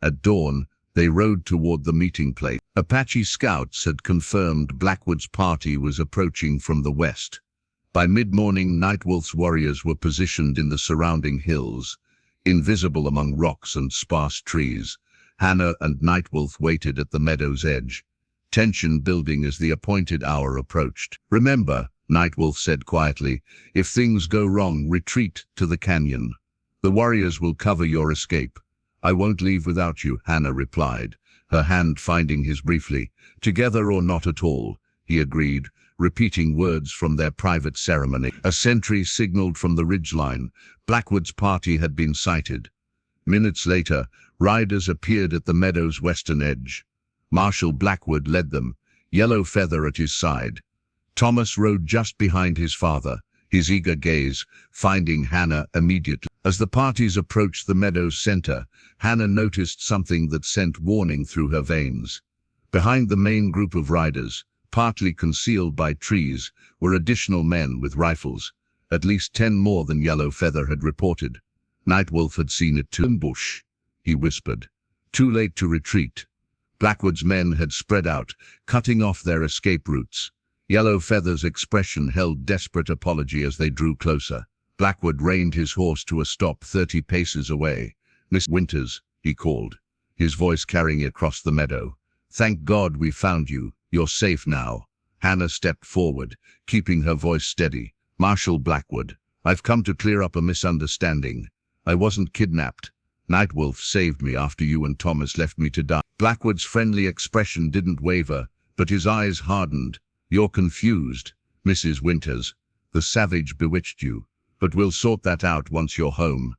At dawn, they rode toward the meeting place. Apache scouts had confirmed Blackwood's party was approaching from the west. By mid-morning, Nightwolf's warriors were positioned in the surrounding hills, invisible among rocks and sparse trees. Hannah and Nightwolf waited at the meadow's edge, tension building as the appointed hour approached. "Remember," Nightwolf said quietly, "if things go wrong, retreat to the canyon. The warriors will cover your escape." "I won't leave without you," Hannah replied, her hand finding his briefly. "Together or not at all," he agreed, repeating words from their private ceremony. A sentry signaled from the ridgeline. Blackwood's party had been sighted. Minutes later, riders appeared at the meadow's western edge. Marshal Blackwood led them, Yellowfeather at his side. Thomas rode just behind his father, his eager gaze finding Hannah immediately. As the parties approached the meadow's center, Hannah noticed something that sent warning through her veins. Behind the main group of riders, partly concealed by trees, were additional men with rifles, at least 10 more than Yellowfeather had reported. Nightwolf had seen it too. "Ambush," he whispered. "Too late to retreat." Blackwood's men had spread out, cutting off their escape routes. Yellowfeather's expression held desperate apology as they drew closer. Blackwood reined his horse to a stop 30 paces away. "Miss Winters," he called, his voice carrying across the meadow. "Thank God we found you. You're safe now." Hannah stepped forward, keeping her voice steady. "Marshal Blackwood, I've come to clear up a misunderstanding. I wasn't kidnapped. Nightwolf saved me after you and Thomas left me to die." Blackwood's friendly expression didn't waver, but his eyes hardened. "You're confused, Mrs. Winters. The savage bewitched you, but we'll sort that out once you're home."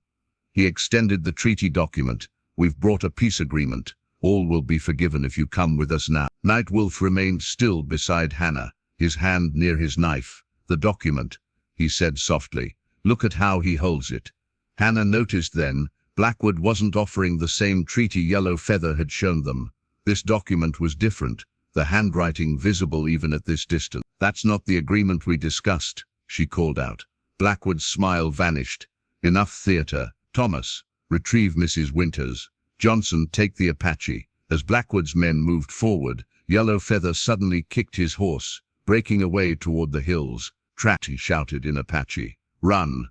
He extended the treaty document. "We've brought a peace agreement. All will be forgiven if you come with us now." Nightwolf remained still beside Hannah, his hand near his knife. "The document," he said softly. "Look at how he holds it." Hannah noticed then, Blackwood wasn't offering the same treaty Yellowfeather had shown them. This document was different, the handwriting visible even at this distance. "That's not the agreement we discussed," she called out. Blackwood's smile vanished. "Enough theater. Thomas, retrieve Mrs. Winters. Johnson, take the Apache." As Blackwood's men moved forward, Yellowfeather suddenly kicked his horse, breaking away toward the hills. "Trapped," he shouted in Apache. "Run!"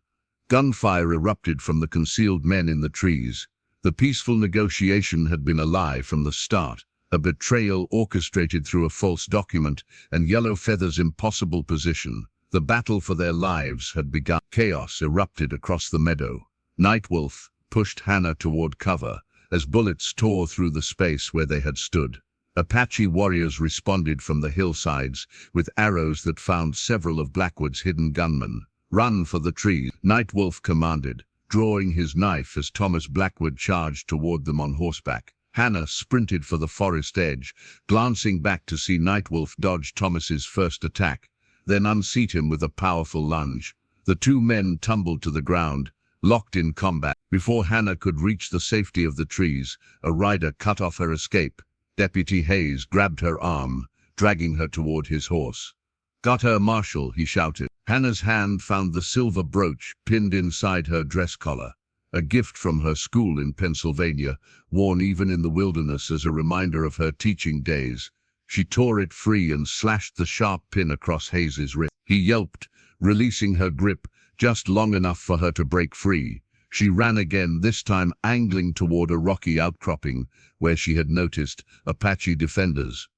Gunfire erupted from the concealed men in the trees. The peaceful negotiation had been a lie from the start, a betrayal orchestrated through a false document and Yellowfeather's impossible position. The battle for their lives had begun. Chaos erupted across the meadow. Nightwolf pushed Hannah toward cover as bullets tore through the space where they had stood. Apache warriors responded from the hillsides with arrows that found several of Blackwood's hidden gunmen. "Run for the trees," Nightwolf commanded, drawing his knife as Thomas Blackwood charged toward them on horseback. Hannah sprinted for the forest edge, glancing back to see Nightwolf dodge Thomas's first attack, then unseat him with a powerful lunge. The two men tumbled to the ground, locked in combat. Before Hannah could reach the safety of the trees, a rider cut off her escape. Deputy Hayes grabbed her arm, dragging her toward his horse. "Got her, Marshal," he shouted. Hannah's hand found the silver brooch pinned inside her dress collar, a gift from her school in Pennsylvania, worn even in the wilderness as a reminder of her teaching days. She tore it free and slashed the sharp pin across Hayes's wrist. He yelped, releasing her grip just long enough for her to break free. She ran again, this time angling toward a rocky outcropping where she had noticed Apache defenders.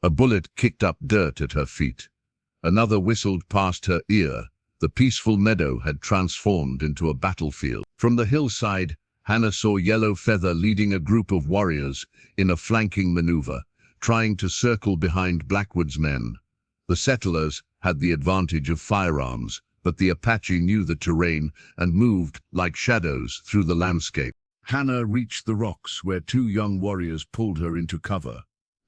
A bullet kicked up dirt at her feet. Another whistled past her ear. The peaceful meadow had transformed into a battlefield. From the hillside, Hannah saw Yellow Feather leading a group of warriors in a flanking maneuver, trying to circle behind Blackwood's men. The settlers had the advantage of firearms, but the Apache knew the terrain and moved like shadows through the landscape. Hannah reached the rocks where two young warriors pulled her into cover.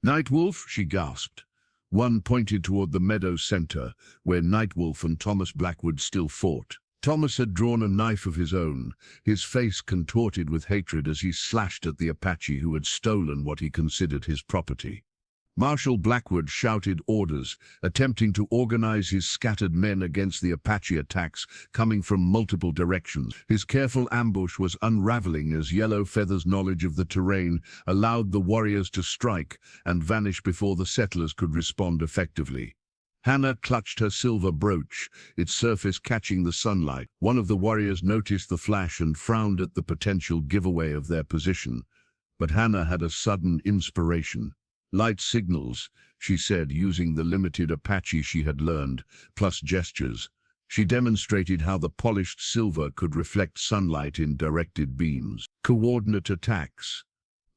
"Nightwolf," she gasped. One pointed toward the meadow's center, where Nightwolf and Thomas Blackwood still fought. Thomas had drawn a knife of his own, his face contorted with hatred as he slashed at the Apache who had stolen what he considered his property. Marshal Blackwood shouted orders, attempting to organize his scattered men against the Apache attacks coming from multiple directions. His careful ambush was unraveling as Yellow Feather's knowledge of the terrain allowed the warriors to strike and vanish before the settlers could respond effectively. Hannah clutched her silver brooch, its surface catching the sunlight. One of the warriors noticed the flash and frowned at the potential giveaway of their position. But Hannah had a sudden inspiration. "Light signals," she said, using the limited Apache she had learned, plus gestures. She demonstrated how the polished silver could reflect sunlight in directed beams. Coordinate attacks.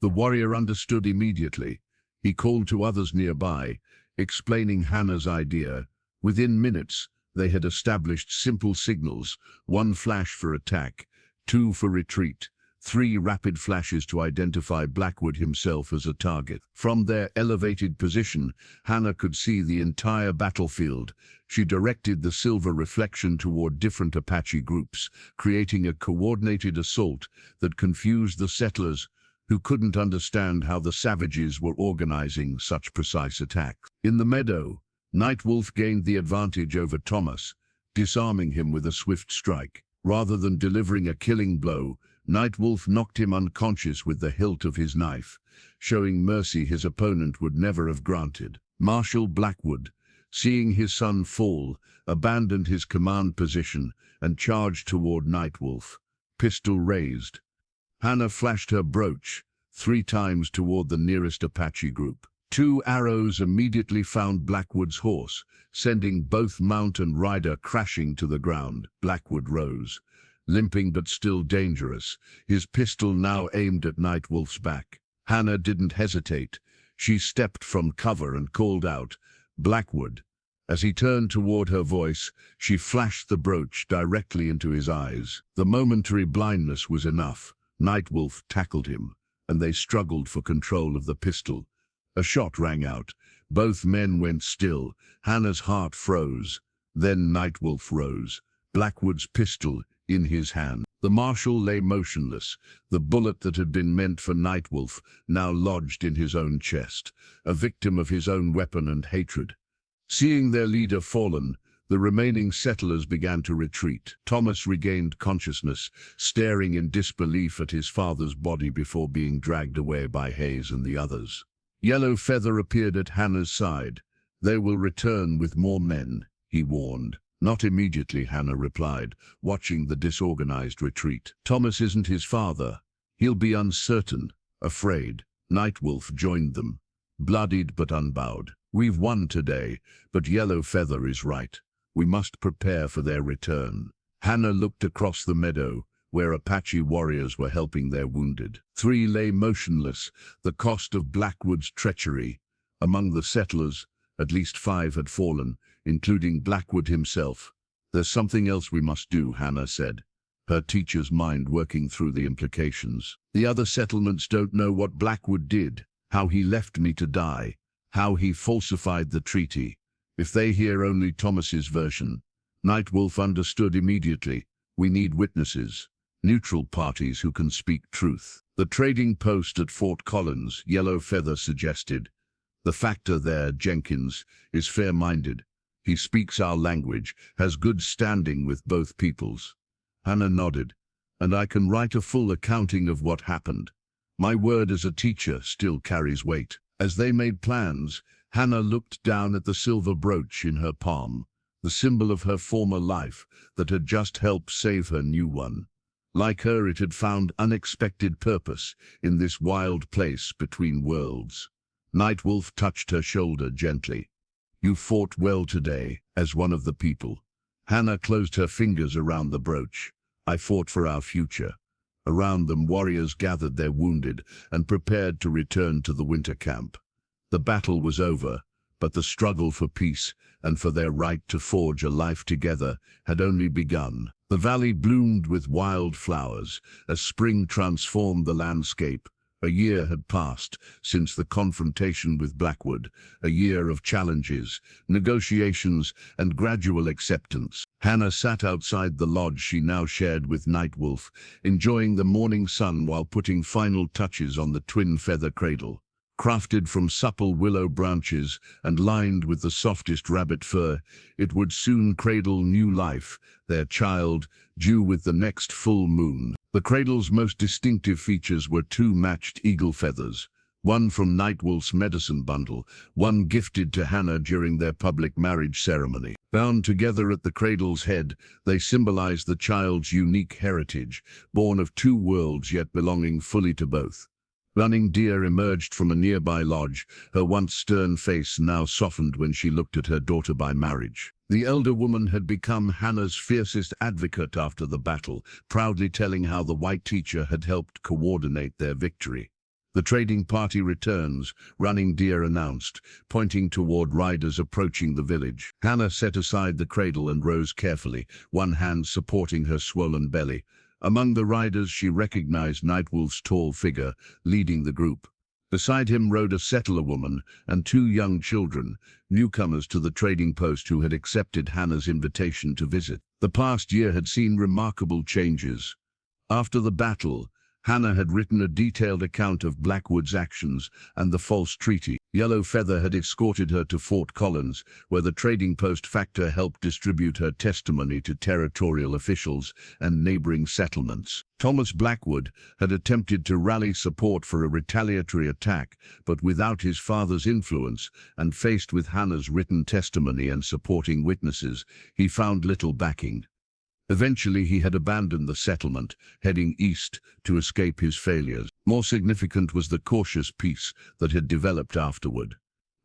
The warrior understood immediately. He called to others nearby, explaining Hannah's idea. Within minutes, they had established simple signals: 1 flash for attack, 2 for retreat, 3 rapid flashes to identify Blackwood himself as a target. From their elevated position, Hannah could see the entire battlefield. She directed the silver reflection toward different Apache groups, creating a coordinated assault that confused the settlers, who couldn't understand how the savages were organizing such precise attacks. In the meadow, Nightwolf gained the advantage over Thomas, disarming him with a swift strike. Rather than delivering a killing blow, Nightwolf knocked him unconscious with the hilt of his knife, showing mercy his opponent would never have granted. Marshal Blackwood, seeing his son fall, abandoned his command position and charged toward Nightwolf, pistol raised. Hannah flashed her brooch 3 times toward the nearest Apache group. 2 arrows immediately found Blackwood's horse, sending both mount and rider crashing to the ground. Blackwood rose, limping but still dangerous, his pistol now aimed at Nightwolf's back. Hannah didn't hesitate. She stepped from cover and called out, "Blackwood." As he turned toward her voice, she flashed the brooch directly into his eyes. The momentary blindness was enough. Nightwolf tackled him, and they struggled for control of the pistol. A shot rang out. Both men went still. Hannah's heart froze. Then Nightwolf rose, Blackwood's pistol in his hand. The marshal lay motionless, the bullet that had been meant for Nightwolf now lodged in his own chest, a victim of his own weapon and hatred. Seeing their leader fallen, the remaining settlers began to retreat. Thomas regained consciousness, staring in disbelief at his father's body before being dragged away by Hayes and the others. Yellow Feather appeared at Hannah's side. "They will return with more men," he warned. "Not immediately," Hannah replied, watching the disorganized retreat. "Thomas isn't his father. He'll be uncertain, afraid." Nightwolf joined them, bloodied but unbowed. "We've won today, but Yellow Feather is right. We must prepare for their return." Hannah looked across the meadow, where Apache warriors were helping their wounded. 3 lay motionless, the cost of Blackwood's treachery. Among the settlers, at least 5 had fallen, including Blackwood himself. "There's something else we must do," Hannah said, her teacher's mind working through the implications. "The other settlements don't know what Blackwood did, how he left me to die, how he falsified the treaty. If they hear only Thomas's version..." Nightwolf understood immediately. "We need witnesses, neutral parties who can speak truth." "The trading post at Fort Collins," Yellow Feather suggested. "The factor there, Jenkins, is fair-minded. He speaks our language, has good standing with both peoples." Hannah nodded. "And I can write a full accounting of what happened. My word as a teacher still carries weight." As they made plans, Hannah looked down at the silver brooch in her palm, the symbol of her former life that had just helped save her new one. Like her, it had found unexpected purpose in this wild place between worlds. Nightwolf touched her shoulder gently. You fought well today, as one of the people. Hannah closed her fingers around the brooch. I fought for our future. Around them, warriors gathered their wounded and prepared to return to the winter camp. The battle was over, but the struggle for peace and for their right to forge a life together had only begun. The valley bloomed with wild flowers as spring transformed the landscape. A year had passed since the confrontation with Blackwood, a year of challenges, negotiations, and gradual acceptance. Hannah sat outside the lodge she now shared with Nightwolf, enjoying the morning sun while putting final touches on the twin feather cradle. Crafted from supple willow branches and lined with the softest rabbit fur, it would soon cradle new life, their child, due with the next full moon. The cradle's most distinctive features were two matched eagle feathers, one from Nightwolf's medicine bundle, one gifted to Hannah during their public marriage ceremony. Bound together at the cradle's head, they symbolized the child's unique heritage, born of two worlds yet belonging fully to both. Running Deer emerged from a nearby lodge, her once stern face now softened when she looked at her daughter by marriage. The elder woman had become Hannah's fiercest advocate after the battle, proudly telling how the white teacher had helped coordinate their victory. The trading party returns, Running Deer announced, pointing toward riders approaching the village. Hannah set aside the cradle and rose carefully, one hand supporting her swollen belly. Among the riders she recognized Nightwolf's tall figure, leading the group. Beside him rode a settler woman and two young children, newcomers to the trading post who had accepted Hannah's invitation to visit. The past year had seen remarkable changes. After the battle, Hannah had written a detailed account of Blackwood's actions and the false treaty. Yellow Feather had escorted her to Fort Collins, where the trading post factor helped distribute her testimony to territorial officials and neighboring settlements. Thomas Blackwood had attempted to rally support for a retaliatory attack, but without his father's influence, and faced with Hannah's written testimony and supporting witnesses, he found little backing. Eventually, he had abandoned the settlement, heading east to escape his failures. More significant was the cautious peace that had developed afterward.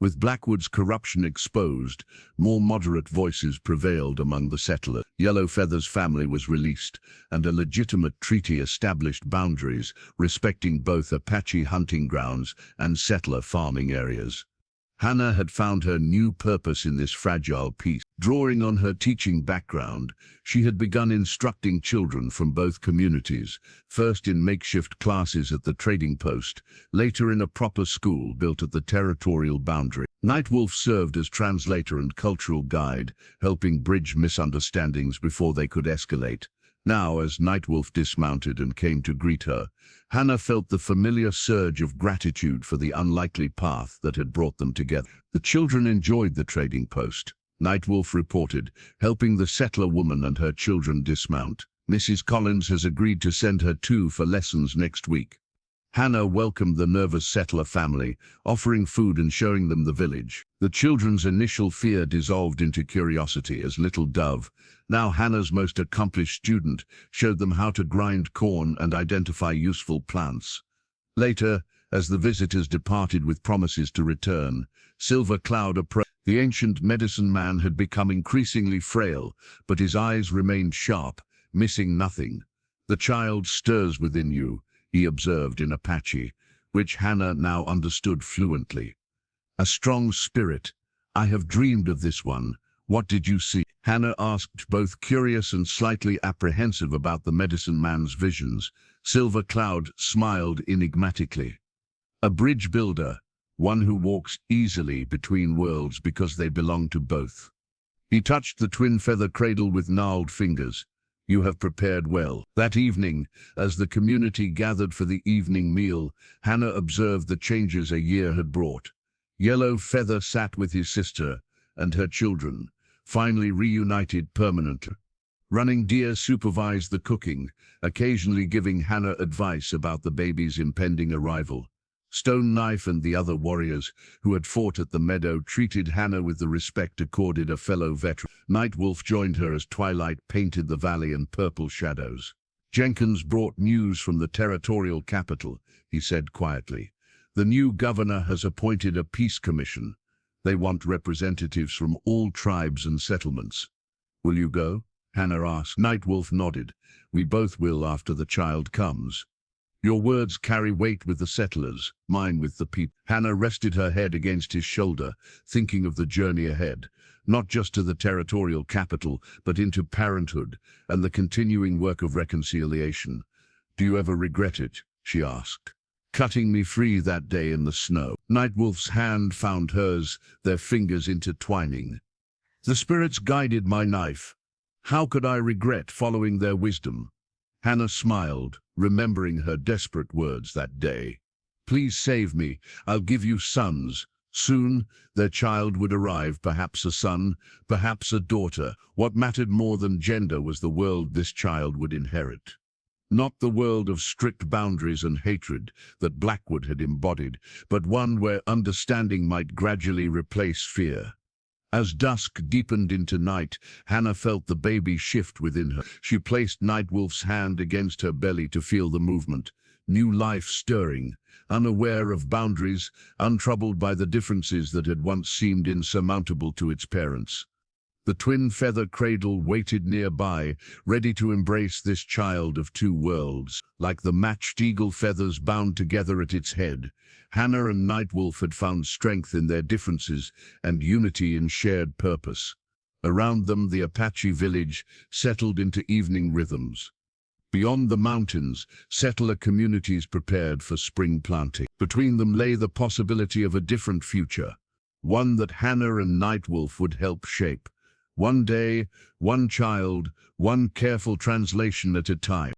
With Blackwood's corruption exposed, more moderate voices prevailed among the settlers. Yellow Feather's family was released, and a legitimate treaty established boundaries, respecting both Apache hunting grounds and settler farming areas. Hannah had found her new purpose in this fragile peace. Drawing on her teaching background, she had begun instructing children from both communities, first in makeshift classes at the trading post, later in a proper school built at the territorial boundary. Nightwolf served as translator and cultural guide, helping bridge misunderstandings before they could escalate. Now, as Nightwolf dismounted and came to greet her, Hannah felt the familiar surge of gratitude for the unlikely path that had brought them together. The children enjoyed the trading post, Nightwolf reported, helping the settler woman and her children dismount. Mrs. Collins has agreed to send her too for lessons next week. Hannah welcomed the nervous settler family, offering food and showing them the village. The children's initial fear dissolved into curiosity as Little Dove, now Hannah's most accomplished student, showed them how to grind corn and identify useful plants. Later, as the visitors departed with promises to return, Silver Cloud approached. The ancient medicine man had become increasingly frail, but his eyes remained sharp, missing nothing. "The child stirs within you," he observed in Apache, which Hannah now understood fluently. "A strong spirit. I have dreamed of this one. What did you see?" Hannah asked, both curious and slightly apprehensive about the medicine man's visions. Silver Cloud smiled enigmatically. "A bridge builder, one who walks easily between worlds because they belong to both." He touched the twin feather cradle with gnarled fingers. "You have prepared well." That evening, as the community gathered for the evening meal, Hannah observed the changes a year had brought. Yellow Feather sat with his sister and her children, finally reunited permanently. Running Deer supervised the cooking, occasionally giving Hannah advice about the baby's impending arrival. Stone Knife and the other warriors who had fought at the meadow treated Hannah with the respect accorded a fellow veteran. Nightwolf joined her as twilight painted the valley in purple shadows. "Jenkins brought news from the territorial capital," he said quietly. The new governor has appointed a peace commission. They want representatives from all tribes and settlements. Will you go? Hannah asked. Nightwolf nodded. We both will after the child comes. Your words carry weight with the settlers, mine with the people. Hannah rested her head against his shoulder, thinking of the journey ahead, not just to the territorial capital, but into parenthood and the continuing work of reconciliation. Do you ever regret it? She asked. Cutting me free that day in the snow. Nightwolf's hand found hers, their fingers intertwining. The spirits guided my knife. How could I regret following their wisdom? Hannah smiled, remembering her desperate words that day. Please save me. I'll give you sons. Soon, their child would arrive, perhaps a son, perhaps a daughter. What mattered more than gender was the world this child would inherit. Not the world of strict boundaries and hatred that Blackwood had embodied, but one where understanding might gradually replace fear. As dusk deepened into night, Hannah felt the baby shift within her. She placed Nightwolf's hand against her belly to feel the movement, new life stirring, unaware of boundaries, untroubled by the differences that had once seemed insurmountable to its parents. The twin feather cradle waited nearby, ready to embrace this child of two worlds. Like the matched eagle feathers bound together at its head, Hannah and Nightwolf had found strength in their differences and unity in shared purpose. Around them, the Apache village settled into evening rhythms. Beyond the mountains, settler communities prepared for spring planting. Between them lay the possibility of a different future, one that Hannah and Nightwolf would help shape. One day, one child, one careful translation at a time.